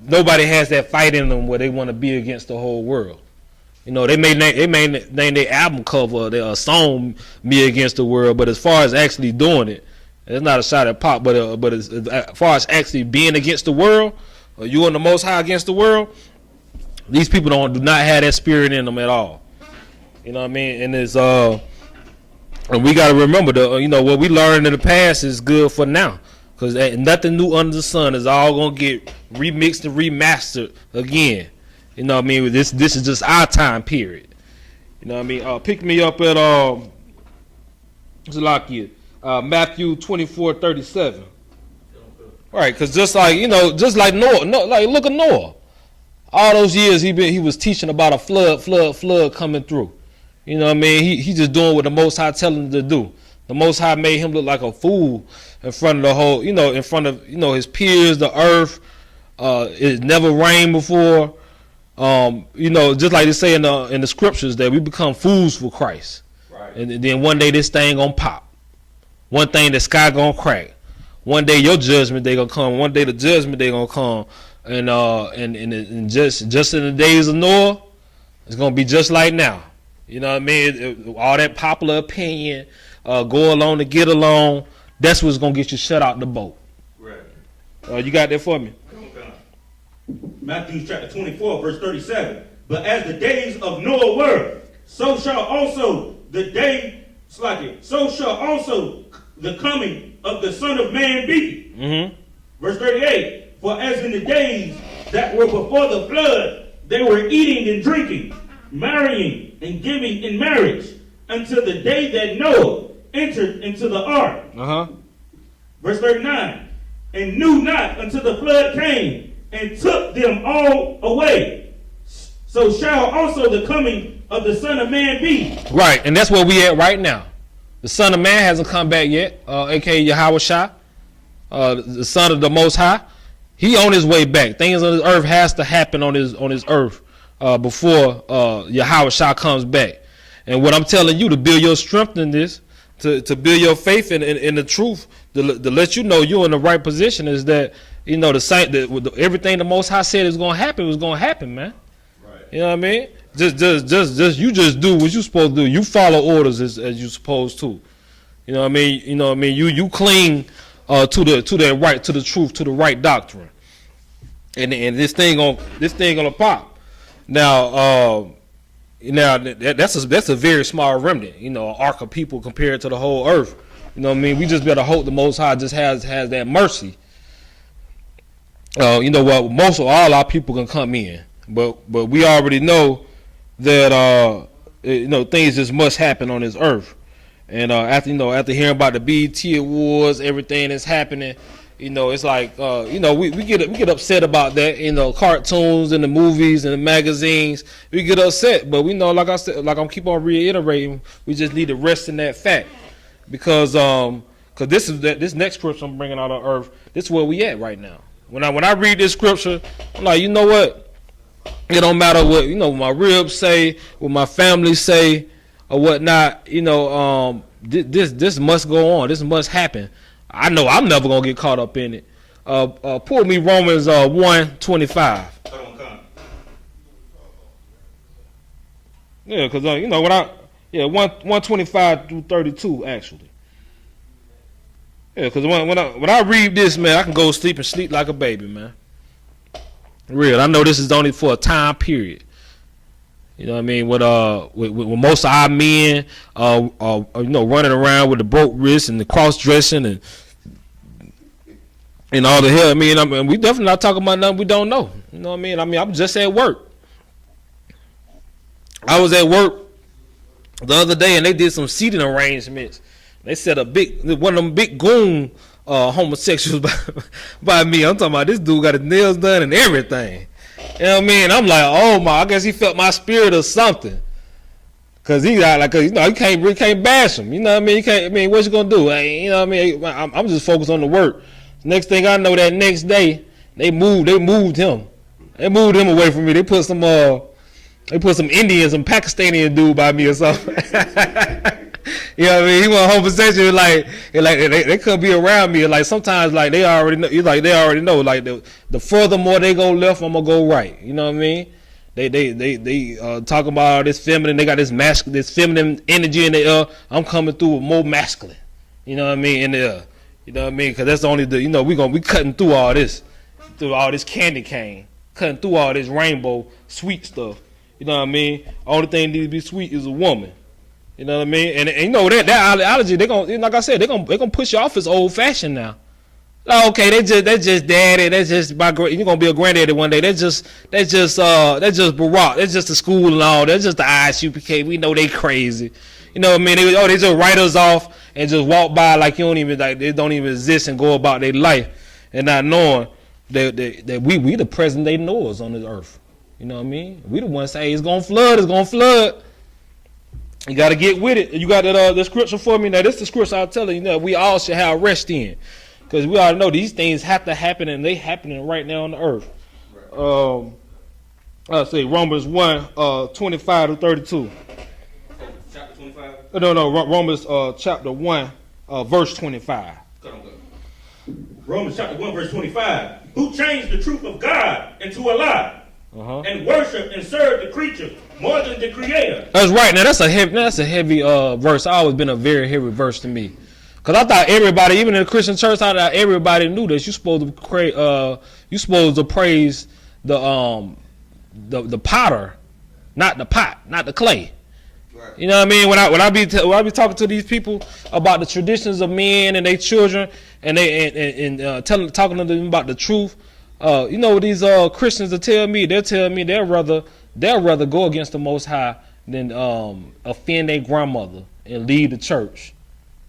nobody has that fight in them where they want to be against the whole world. You know, they may name their album cover, their song, "Me Against the World," but as far as actually doing it, it's not a shot at Pop, but as far as actually being against the world, or you and the Most High against the world, these people do not have that spirit in them at all. You know what I mean? And it's and we got to remember you know, what we learned in the past is good for now, because nothing new under the sun is all gonna get remixed and remastered again. You know what I mean? This is just our time period. You know what I mean? Pick me up at Matthew 24:37. Right, because just like Noah, like look at Noah. All those years he was teaching about a flood coming through. You know what I mean? He just doing what the Most High telling him to do. The Most High made him look like a fool in front of the whole, you know, in front of, you know, his peers, the earth. It never rained before. You know, just like they say in the scriptures that we become fools for Christ. Right. And then one day this thing gonna pop. One thing the sky gonna crack. One day your judgment day gonna come. One day the judgment day gonna come. And just in the days of Noah, it's gonna be just like now. You know what I mean? All that popular opinion, go along to get along, that's what's going to get you shut out the boat. Right. You got that for me? Matthew chapter 24, verse 37. But as the days of Noah were, so shall also the coming of the Son of Man be. Mm-hmm. Verse 38. For as in the days that were before the flood, they were eating and drinking, marrying and giving in marriage until the day that Noah entered into the ark. Verse 39. And knew not until the flood came and took them all away. So shall also the coming of the Son of Man be. Right, and that's where we at right now. The Son of Man hasn't come back yet, aka Yahawashi, the Son of the Most High. He on his way back. Things on this earth has to happen on his earth before Yahawashi comes back. And what I'm telling you, to build your strength in this, to build your faith in the truth, to let you know you're in the right position, is that You know, the same everything the Most High said is gonna happen was gonna happen, man. Right. You know what I mean? Just you just do what you supposed to do. You follow orders as you supposed to. You know what I mean? You know what I mean? You cling to the truth, to the right doctrine. And this thing gonna pop. Now that's a very small remnant, you know, an ark of people compared to the whole earth. You know what I mean? We just better hope the Most High just has that mercy. You know what? Most of all our people can come in, but we already know that you know, things just must happen on this earth. And after hearing about the BET Awards, everything that's happening, you know, it's like you know, we get upset about that. You know, cartoons and the movies and the magazines, we get upset. But we know, like I said, like I'm keep on reiterating, we just need to rest in that fact, because this next scripture I'm bringing out on earth, this is where we at right now. When I read this scripture, I'm like, you know what? It don't matter what, you know, what my ribs say, what my family say, or whatnot. You know, this must go on. This must happen. I know I'm never gonna get caught up in it. Pull me Romans 1:25. Yeah, because you know 1:25 through 32 actually. Yeah, because when I read this, man, I can go to sleep and sleep like a baby, man. Real. I know this is only for a time period. You know what I mean? With most of our men, you know, running around with the broke wrists and the cross dressing and all the hell. I mean, we definitely not talking about nothing we don't know. You know what I mean? I'm just at work. I was at work the other day and they did some seating arrangements. They set one of them big goon homosexuals by me. I'm talking about this dude got his nails done and everything. You know what I mean? I'm like, oh my, I guess he felt my spirit or something. Cause he got you know, you can't bash him. You know what I mean? You can't. I mean, what you gonna do? You know what I mean? I'm just focused on the work. Next thing I know, that next day they moved him. They moved him away from me. They put some Indians, some Pakistani dude by me or something. You know what I mean? He went homosexual, like they couldn't be around me. Like sometimes, like they already know. They already know. Like the furthermore they go left, I'm gonna go right. You know what I mean? They talk about all this feminine. They got this feminine energy in the air. I'm coming through with more masculine. You know what I mean? In the air. You know what I mean? Because that's the only you know, we cutting through all this candy cane, cutting through all this rainbow sweet stuff. You know what I mean? Only thing that needs to be sweet is a woman. You know what I mean? And you know that ideology, they gonna, like I said, they gonna push you off as old fashioned now. Okay, they just daddy. That's just you're gonna be a granddaddy one day. That's just Barack. That's just the school and all. That's just the I.S.U.P.K. We know they crazy. You know what I mean? They just write us off and just walk by like they don't even exist and go about their life and not knowing that we the present day Noahs on this earth. You know what I mean? We the ones say it's gonna flood. It's gonna flood. You got to get with it. You got the scripture for me. Now, this is the scripture I'm telling you that we all should have rest in. Because we all know these things have to happen, and they happening right now on the earth. Right. Let's see, Romans 1:25 to 32. Chapter 25? No, Romans chapter 1, verse 25. Romans chapter 1, verse 25. Who changed the truth of God into a lie? And worship and serve the creature more than the creator. That's right. Now that's a heavy verse. Always been a very heavy verse to me, because I thought everybody, even in the Christian church, I thought everybody knew that you're supposed to praise the potter, not the pot, not the clay. Right. You know what I mean? When I be talking to these people about the traditions of men and their children, and talking to them about the truth. You know what these Christians will tell me? They'll tell me they'll rather go against the Most High than offend their grandmother and leave the church.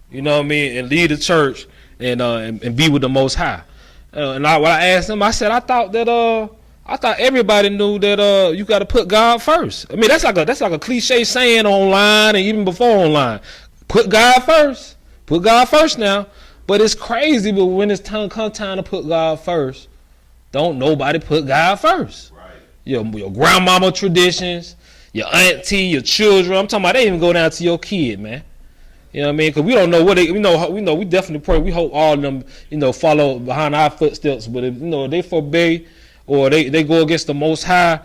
You know what I mean? And leave the church and be with the Most High. When I asked them, I said I thought everybody knew that you got to put God first. I mean that's like a cliche saying online and even before online. Put God first. Put God first now. But it's crazy. But when it's time to put God first, don't nobody put God first. Right. Your grandmama traditions, your auntie, your children. I'm talking about they even go down to your kid, man. You know what I mean? Because we don't know what they, we definitely pray. We hope all of them, follow behind our footsteps. But if, they forbid or they go against the Most High,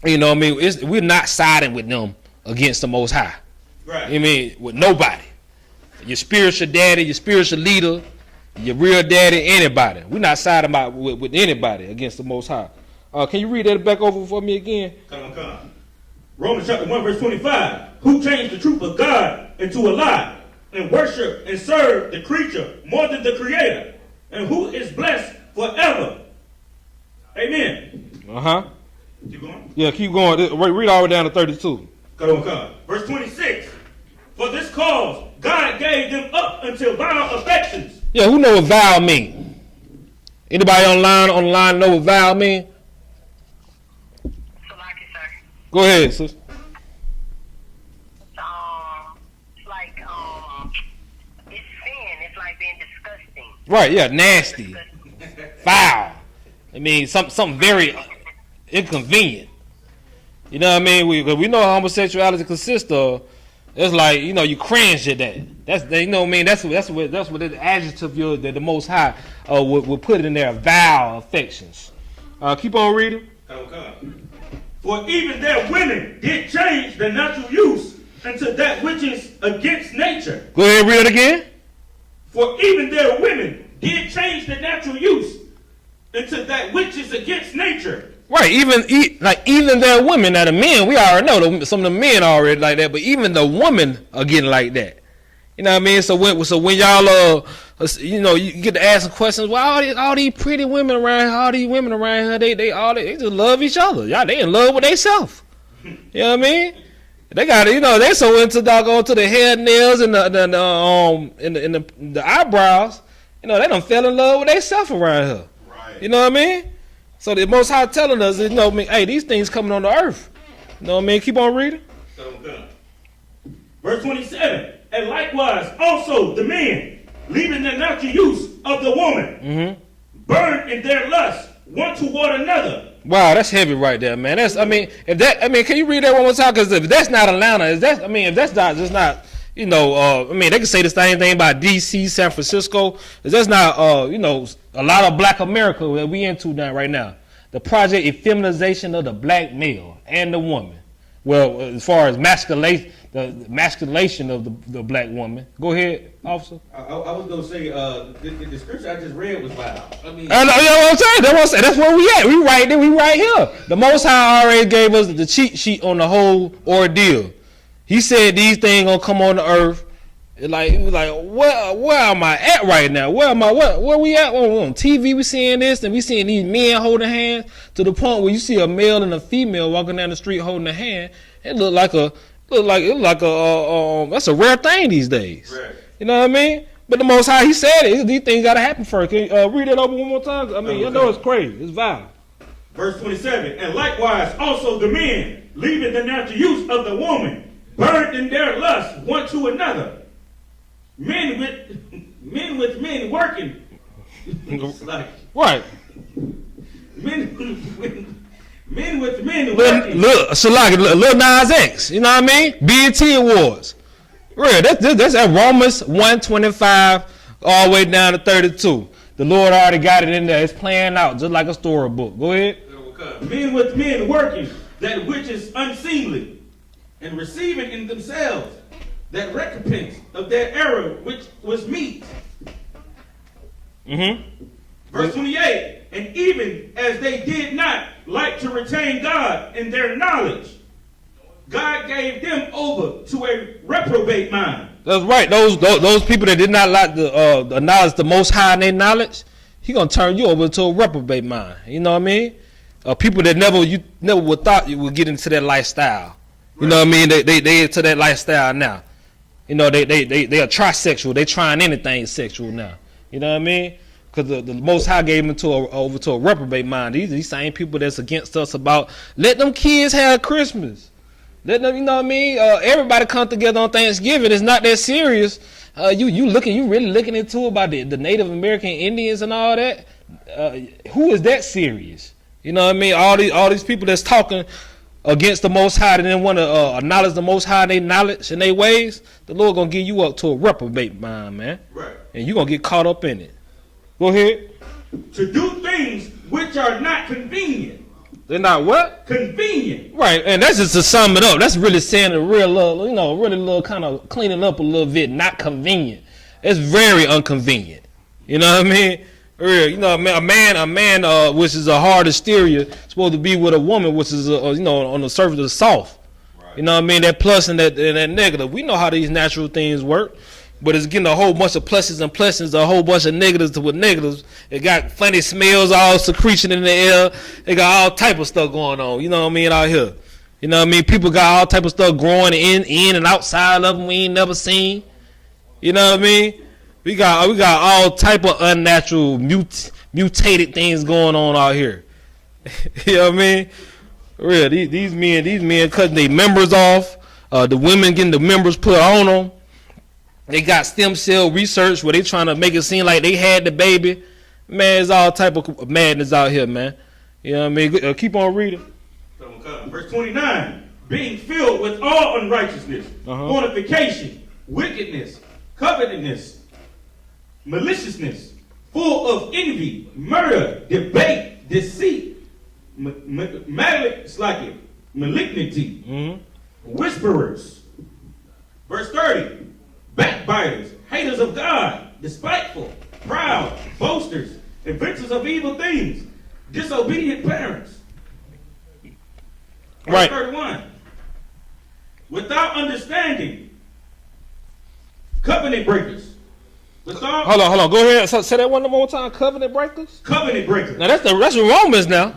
you know what I mean? We're not siding with them against the Most High. Right. You know what I mean? With nobody. Your spiritual daddy, your spiritual leader, your real daddy, anybody. We're not siding with anybody against the Most High. Can you read that back over for me again? Come on. Romans chapter 1 verse 25. Who changed the truth of God into a lie and worship and serve the creature more than the creator, and who is blessed forever. Amen. Keep going. Yeah, keep going. Read all the way down to 32. Come on. Verse 26. For this cause God gave them up until vile affections. Yeah, who know what vow mean? Anybody on the line know what vow mean? Go ahead, sis. It's sin. It's like being disgusting. Right, yeah, nasty, foul. I mean, something very inconvenient. You know what I mean? We know how homosexuality consists of. It's like, you cringe at that. That's what I mean. That's what the adjective the Most High would put in there. Vile affections. Keep on reading. Okay. For even their women did change the natural use into that which is against nature. Go ahead and read it again. For even their women did change the natural use into that which is against nature. Right, even their women. Now the men, we already know some of the men are already like that, but even the women are getting like that. You know what I mean? So when y'all you get to ask some questions. Well, all these pretty women around here, all these women around here, they just love each other. Y'all, they in love with themselves. You know what I mean? They got they so into doggone to the hair nails and the eyebrows. They done fell in love with themselves around here. Right. You know what I mean? So the Most High telling us, hey, these things coming on the earth. You know what I mean? Keep on reading. Verse 27. And likewise also the men, leaving the natural use of the woman, burn in their lust one toward another. Wow, that's heavy right there, man. Can you read that one more time? Because if that's not Atlanta, if that's not just not, they can say the same thing about D.C., San Francisco. If that's not, a lot of Black America that we into now right now. The project effeminization of the black male and the woman. Well, as far as the masculation of the black woman. Go ahead, officer. I was gonna say the scripture I just read was vile. You know what I'm saying? That's where we at. We right there. We right here. The Most High already gave us the cheat sheet on the whole ordeal. He said these things gonna come on the earth. It was like, where am I at right now? Where we at? On TV we seeing this, and we seeing these men holding hands to the point where you see a male and a female walking down the street holding a hand. It look like that's a rare thing these days. Right. You know what I mean? But the Most High, He said it. These things gotta happen first. Can you read it over one more time? I mean, you know it's crazy. It's vile. Verse 27. And likewise also the men, leaving the natural use of the woman, burned in their lust one to another. Men with men working. It's like, right. Men with men working. Lil Nas X. You know what I mean? BET Awards. Real. That's at Romans 1:25 all the way down to 32. The Lord already got it in there. It's playing out just like a storybook. Go ahead. Men with men working that which is unseemly, and receiving in themselves that recompense of their error which was meet. Verse 28. And even as they did not like to retain God in their knowledge, God gave them over to a reprobate mind. That's right. Those people that did not like the knowledge, the Most High in their knowledge, He gonna turn you over to a reprobate mind. You know what I mean? People that you never would thought you would get into that lifestyle. You know what I mean? They into that lifestyle now. They are trisexual. They trying anything sexual now. You know what I mean? Because the Most High gave them over to a reprobate mind. These same people that's against us about let them kids have Christmas. Let them, you know what I mean? Everybody come together on Thanksgiving. It's not that serious. You really looking into about the Native American Indians and all that. Who is that serious? You know what I mean? All these people that's talking against the Most High and then want to acknowledge the Most High in their knowledge and their ways, the Lord gonna give you up to a reprobate mind, man. Right. And you gonna get caught up in it. Go ahead. To do things which are not convenient. They're not what? Convenient. Right, and that's just to sum it up. That's really saying a real little, really little kind of cleaning up a little bit, not convenient. It's very inconvenient. You know what I mean? Real, a man, which is a hard exterior, supposed to be with a woman, which is, on the surface of soft. Right. You know what I mean? That plus and that negative. We know how these natural things work, but it's getting a whole bunch of pluses and pluses, a whole bunch of negatives with negatives. It got funny smells, all secretion in the air. It got all type of stuff going on. You know what I mean? Out here. You know what I mean? People got all type of stuff growing in and outside of them we ain't never seen. You know what I mean? We got all type of unnatural mutated things going on out here. You know what I mean? Real, these men cutting their members off. The women getting the members put on them. They got stem cell research where they trying to make it seem like they had the baby. Man, it's all type of madness out here, man. You know what I mean? Keep on reading. Verse 29. Being filled with all unrighteousness, fornication, wickedness, covetousness, maliciousness, full of envy, murder, debate, deceit, malignity, whisperers. Verse 30. Backbiters, haters of God, despiteful, proud, boasters, inventors of evil things, disobedient parents. Verse 31. Without understanding, covenant breakers. Hold on. Go ahead. Say that one more time. Covenant breakers. Covenant breakers. Now that's Romans now.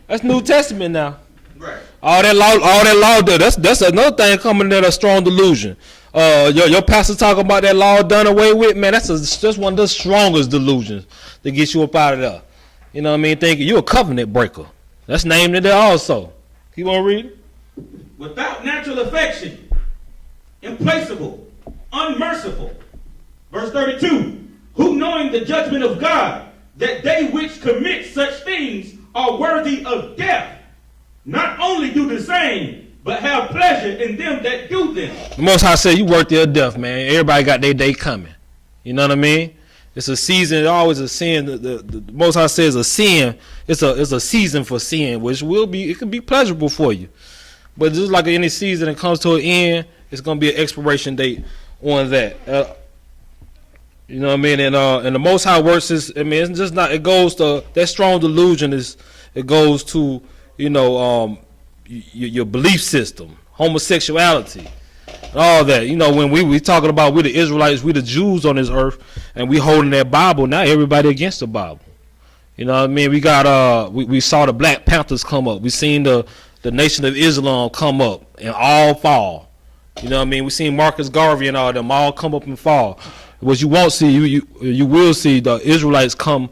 That's New Testament now. Right. All that law. That's another thing coming in a strong delusion. Your pastor talking about that law done away with, man. That's one of the strongest delusions to get you up out of there. You know what I mean? Thinking you a covenant breaker. That's named it there also. Keep on reading. Without natural affection, implacable, unmerciful. Verse 32. Who knowing the judgment of God, that they which commit such things are worthy of death, not only do the same, but have pleasure in them that do them. The Most High said you worthy of death, man. Everybody got their day coming. You know what I mean? It's a season. It's always a sin. The Most High says a sin. It's a season for sin, which it can be pleasurable for you. But just like any season that comes to an end, it's gonna be an expiration date on that. You know what I mean? And the Most High works is. I mean, it's just not. It goes to that strong delusion. It goes to your belief system, homosexuality, and all that. You know, when we talking about we the Israelites, we the Jews on this earth, and we holding that Bible. Now everybody against the Bible. You know what I mean? We got we saw the Black Panthers come up. We seen the Nation of Islam come up and all fall. You know what I mean? We seen Marcus Garvey and all them all come up and fall. What you won't see, you will see the Israelites come.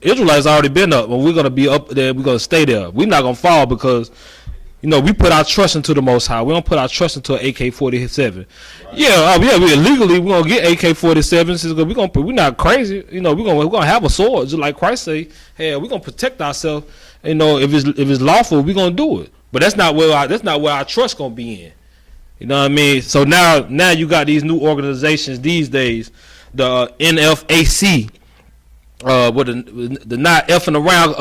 Israelites already been up, but we're gonna be up there. We're gonna stay there. We're not gonna fall because, we put our trust into the Most High. We don't put our trust into an AK-47. Right. Yeah. We illegally we're gonna get AK-47s. We're not crazy. We're gonna have a sword, just like Christ say. Hey, we're gonna protect ourselves. If it's lawful, we're gonna do it. But that's not where our trust gonna be in. You know what I mean? So now you got these new organizations these days, the NFAC, with the not effing around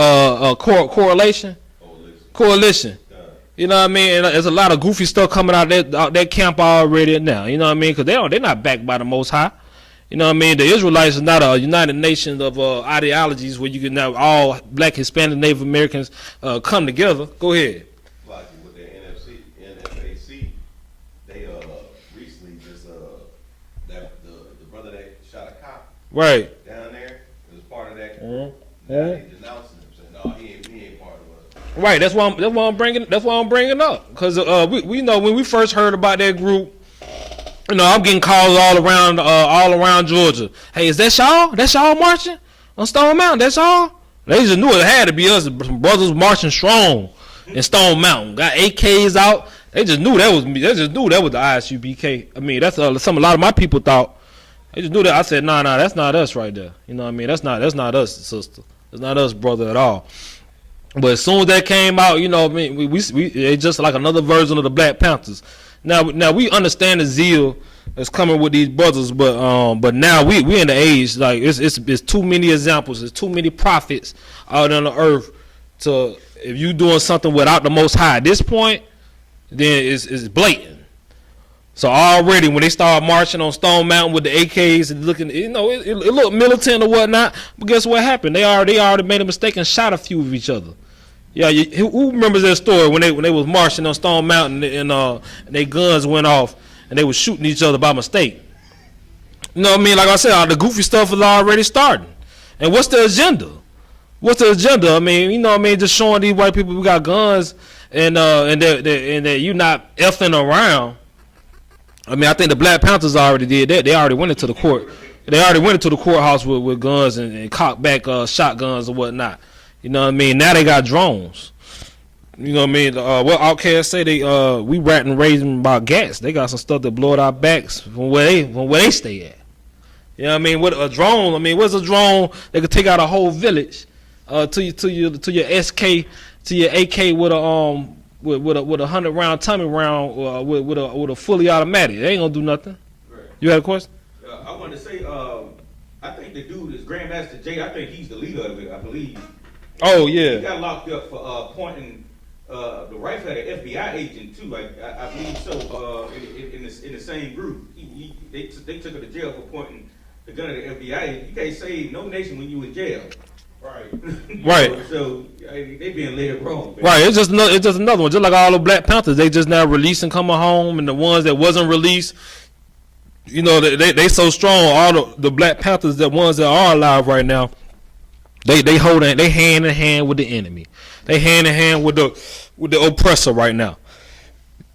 coalition. You know what I mean? And there's a lot of goofy stuff coming out that camp already now. You know what I mean? Because they're not backed by the Most High. You know what I mean? The Israelites is not a United Nations of ideologies where you can have all Black, Hispanic, Native Americans come together. Go ahead. With the NFAC, they recently just the brother that shot a cop right down there was part of that group. Now they denouncing him, saying, "No, he ain't part of us." Right. That's why I'm bringing up because we know when we first heard about that group. I'm getting calls all around Georgia. Hey, is that y'all? That's y'all marching on Stone Mountain? That's y'all? They just knew it had to be us. Some brothers marching strong in Stone Mountain. Got AKs out. They just knew that was me. They just knew that was the I.S.U.P.K. I mean, that's a lot of my people thought. They just knew that. I said, nah, that's not us right there. You know what I mean? That's not us, sister. It's not us, brother, at all. But as soon as that came out, you know, I mean, we it's just like another version of the Black Panthers. Now we understand the zeal that's coming with these brothers, but now we in the age like it's too many examples, there's too many prophets out on the earth to if you doing something without the Most High at this point, then it's blatant. So already when they start marching on Stone Mountain with the AKs and looking, you know, it looked militant or whatnot. But guess what happened? They already made a mistake and shot a few of each other. Yeah, who remembers that story when they was marching on Stone Mountain and their guns went off and they was shooting each other by mistake? You know what I mean? Like I said, all the goofy stuff is already starting. And what's the agenda? What's the agenda? I mean, you know what I mean? Just showing these white people we got guns and that you not effing around. I mean, I think the Black Panthers already did that. They already went into the court. They already went into the courthouse with guns and cocked back shotguns or whatnot. You know what I mean? Now they got drones. You know what I mean? What Outcasts say we ratting raising about gas. They got some stuff that blow our backs from where they stay at. You know what I mean? With a drone, I mean, what's a drone that could take out a whole village to your SK to your AK with a 100-round Tommy round with a fully automatic. They ain't gonna do nothing. Right. You had a question? I wanted to say, I think the dude is Grandmaster Jay. I think he's the leader of it. I believe. Oh He yeah. got locked up for pointing the rifle at an FBI agent too. I believe so. In the same group, they took her to jail for pointing the gun at the FBI. You can't save no nation when you in jail. Right. Right. So they being led wrong. Man. Right. It's just another one. Just like all the Black Panthers, they just now releasing coming home, and the ones that wasn't released, you know, they so strong. All the Black Panthers, the ones that are alive right now, they hand in hand with the enemy. They hand in hand with the oppressor right now.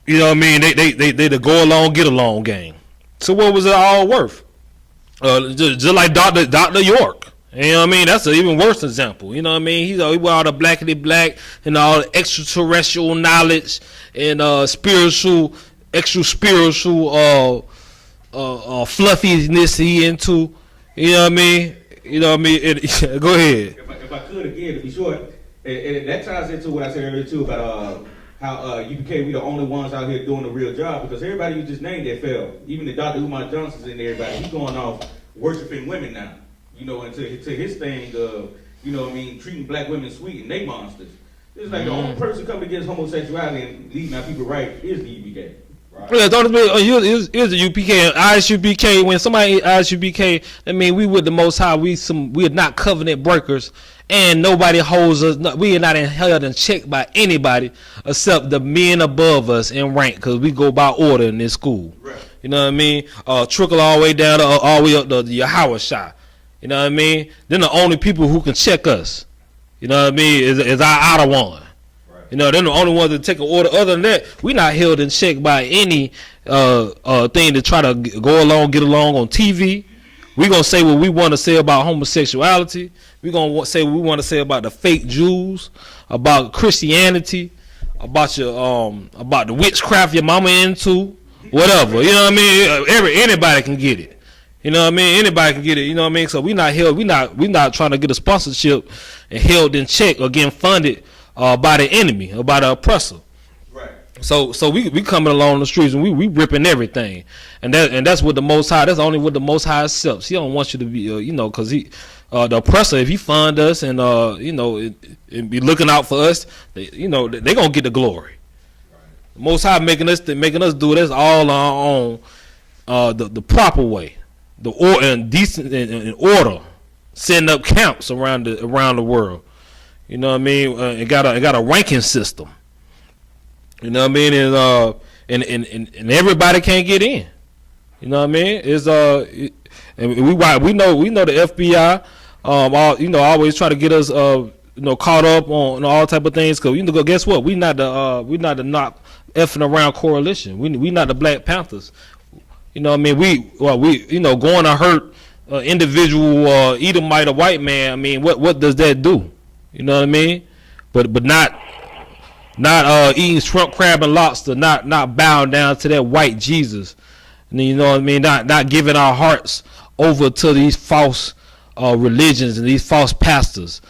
You know what I mean? They the go along get along gang. So what was it all worth? Just like Dr. York. You know what I mean? That's an even worse example. You know what I mean? He with all the blackity black and all the extraterrestrial knowledge and extra spiritual fluffiness he into. You know what I mean? You know what I mean? Go ahead. If I could again, to be short, and that ties into what I said earlier too about how U.P.K. we the only ones out here doing the real job, because everybody you just named that fell. Even the Dr. Umar Johnson's and everybody, he's going off worshiping women now. You know, and to his thing of, you know what I mean, treating black women sweet and they monsters. It's like the only person coming against homosexuality and leading our people right is the U.P.K. Right. Yeah, here's the U.P.K. and I.S.U.P.K. When somebody I.S.U.P.K, I mean, we with the Most High. We are not covenant breakers, and nobody holds us. We are not held in check by anybody except the men above us in rank, because we go by order in this school. Right. You know what I mean? Trickle all the way down to all the way up to the Yahanna. You know what I mean? Then the only people who can check us, you know what I mean, is our outer one. Right. You know, they're the only ones that take an order. Other than that, we're not held in check by any thing to try to go along, get along on TV. We're going to say what we want to say about homosexuality. We're going to say what we want to say about the fake Jews, about Christianity, about about the witchcraft your mama into, whatever. You know what I mean? Anybody can get it. You know what I mean? Anybody can get it. You know what I mean? So we not trying to get a sponsorship and held in check or getting funded by the enemy or by the oppressor. Right. So we coming along the streets and we ripping everything, and that's what the Most High. That's only what the Most High accepts. He don't want you to be you know, because he the oppressor, if he fund us and you know, and be looking out for us, you know, they gonna get the glory. Right. The Most High making us do this all on our own, the proper way. The order and decent and order, setting up camps around the world. You know what I mean? It got a ranking system. You know what I mean? And everybody can't get in. You know what I mean? It's and we know the FBI you know, always try to get us you know, caught up on all type of things, because you know, guess what? We not the not effing around coalition. We not the Black Panthers. You know what I mean? We you know, going to hurt individual Edomite or white man. I mean, what does that do? You know what I mean? But not eating shrimp, crab, and lobster. Not bowing down to that white Jesus. And you know what I mean? Not giving our hearts over to these false religions and these false pastors.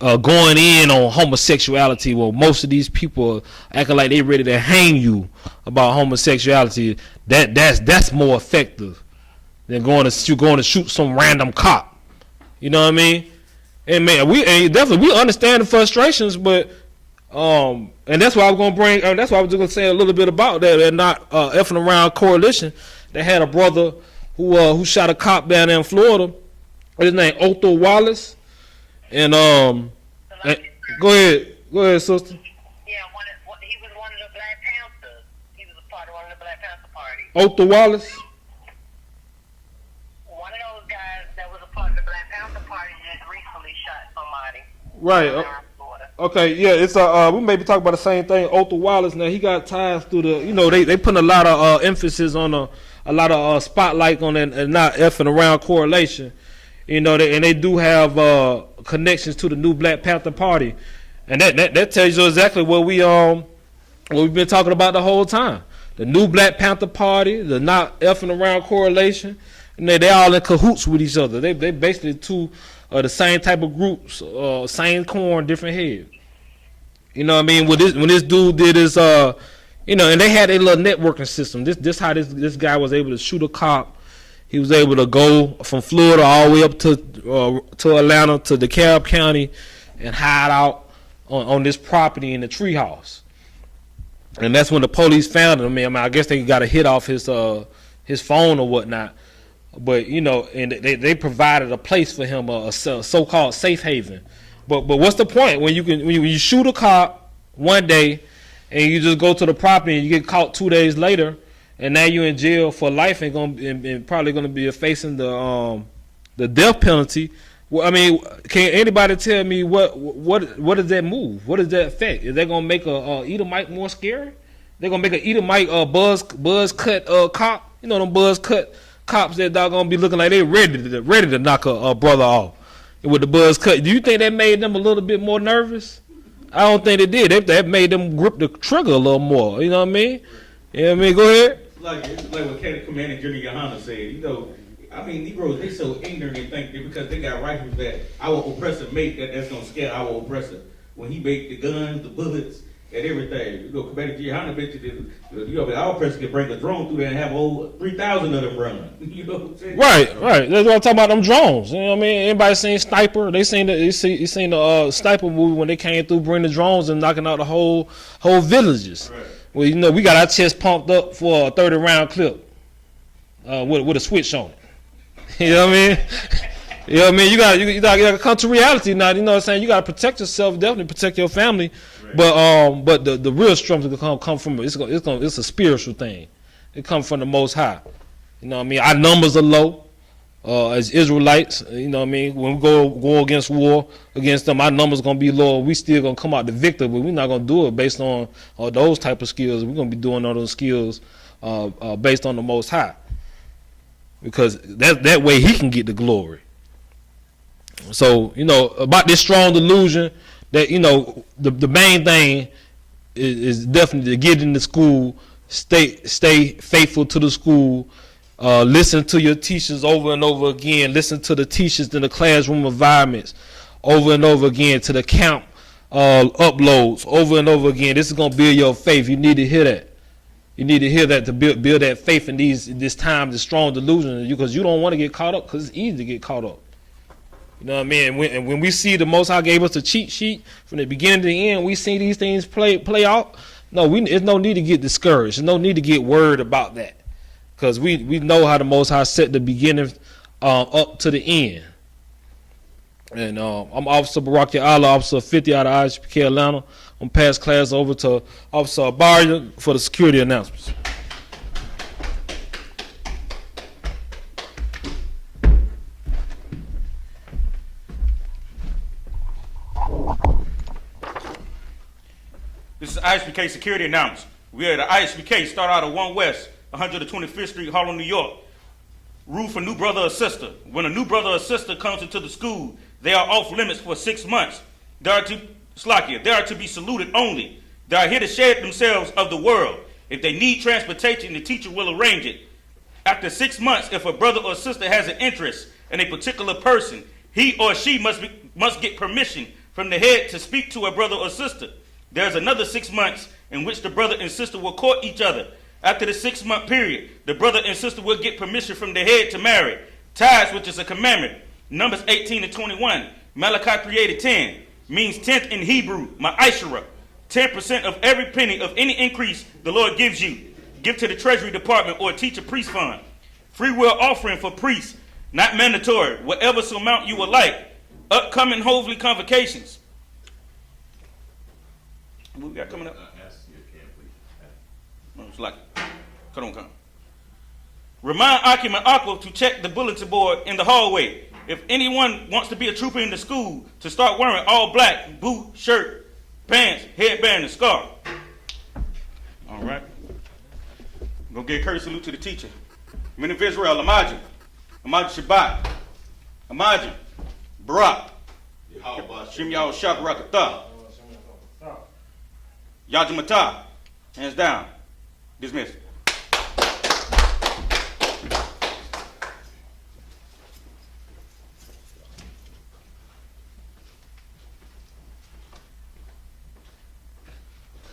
going in on homosexuality. Well, most of these people acting like they ready to hang you about homosexuality. That's more effective than going to shoot some random cop. You know what I mean? And man, we understand the frustrations, but and that's why I'm gonna bring. That's why I was just gonna say a little bit about that. And not effing around coalition. They had a brother who shot a cop down there in Florida. His name Otho Wallace. And go ahead, sister. Yeah, he was one of the Black Panthers. He was a part of one of the Black Panther Party. Otho Wallace. One of those guys that was a part of the Black Panther Party just recently shot somebody. Right. Okay. Yeah. It's we may be talking about the same thing. Otho Wallace. Now he got ties through the. They put a lot of emphasis on a lot of spotlight on it and not effing around correlation. They do have connections to the new Black Panther Party, and that tells you exactly what we've been talking about the whole time. The new Black Panther Party, the not effing around correlation, and they all in cahoots with each other. They basically two the same type of groups, same corn, different head. You know what I mean? When this dude did his, and they had a little networking system. This how this guy was able to shoot a cop. He was able to go from Florida all the way up to Atlanta to DeKalb County and hide out on this property in the treehouse. And that's when the police found him. I guess they got a hit off his phone or whatnot. But and they provided a place for him, a so-called safe haven. But what's the point when you shoot a cop one day and you just go to the property and you get caught 2 days later? And now you're in jail for life and probably going to be facing the death penalty. Well, I mean, can anybody tell me what does that move? What does that affect? Is they going to make a Edomite more scary? They're going to make an Edomite buzz cut cop? Them buzz cut cops that going to be looking like they ready to knock a brother off with the buzz cut. Do you think that made them a little bit more nervous? I don't think they did. That made them grip the trigger a little more. You know what I mean? You know what I mean? Go ahead. It's like what Commander General Yahanna said. Negroes, they so ignorant and think that because they got rifles that our oppressor make, that's going to scare our oppressor. When he make the guns, the bullets, and everything. Commander Yahanna mentioned that, our oppressor can bring a drone through there and have over 3,000 of them run. You know what I'm saying? Right. That's what I'm talking about, them drones. You know what I mean? Anybody seen Sniper? They seen the Sniper movie when they came through, bring the drones and knocking out the whole villages. Right. Well, we got our chest pumped up for a 30-round clip with a switch on it. You know what I mean? You know what I mean? You got to come to reality now. You know what I'm saying? You got to protect yourself, definitely protect your family. Right. But the real strength is gonna come from it's a spiritual thing. It comes from the Most High. You know what I mean? Our numbers are low as Israelites. You know what I mean? When we go against war against them, our numbers gonna be low. We still gonna come out the victor, but we're not gonna do it based on those type of skills. We're gonna be doing all those skills based on the Most High, because that way He can get the glory. So about this strong delusion, that the main thing is definitely to get into school, stay faithful to the school. Listen to your teachers over and over again. Listen to the teachers in the classroom environments over and over again, to the camp uploads over and over again. This is going to build your faith. You need to hear that. You need to hear that to build that faith in this time, this strong delusion, because you don't want to get caught up, because it's easy to get caught up. You know what I mean? And when we see the Most High gave us a cheat sheet from the beginning to the end, we see these things play out. No, there's no need to get discouraged. There's no need to get worried about that. Because we know how the Most High set the beginning up to the end. And I'm Officer Baraki Allah, Officer 50 out of I.S.U.P.K Atlanta. I'm pass class over to Officer Abaria for the security announcements. This is I.S.U.P.K security announcements. We are the I.S.U.P.K, start out of 1 West, 125th Street, Harlem, New York. Rule for new brother or sister. When a new brother or sister comes into the school, they are off limits for 6 months. They are to be saluted only. They are here to shed themselves of the world. If they need transportation, the teacher will arrange it. After 6 months, if a brother or sister has an interest in a particular person, he or she must get permission from the head to speak to a brother or sister. There's another 6 months in which the brother and sister will court each other. After the 6-month period, the brother and sister will get permission from the head to marry. Tithes, which is a commandment. Numbers 18 and 21. Malachi created 10. Means 10th in Hebrew, ma'ashara. 10% of every penny of any increase the Lord gives you. Give to the Treasury Department or teacher priest fund. Free will offering for priests, not mandatory. Whatever amount you would like. Upcoming holy convocations. What we got coming up? It's like, come on. Remind Akim and Aqua to check the bulletin board in the hallway. If anyone wants to be a trooper in the school, to start wearing all black, boot, shirt, pants, headband, and scarf. All right. I'm going to give a courtesy salute to the teacher. Men of Israel, Imagine Shabbat, Imagine Barak, Shem Yahushua Barakatah, Yajimata, hands down, dismissed.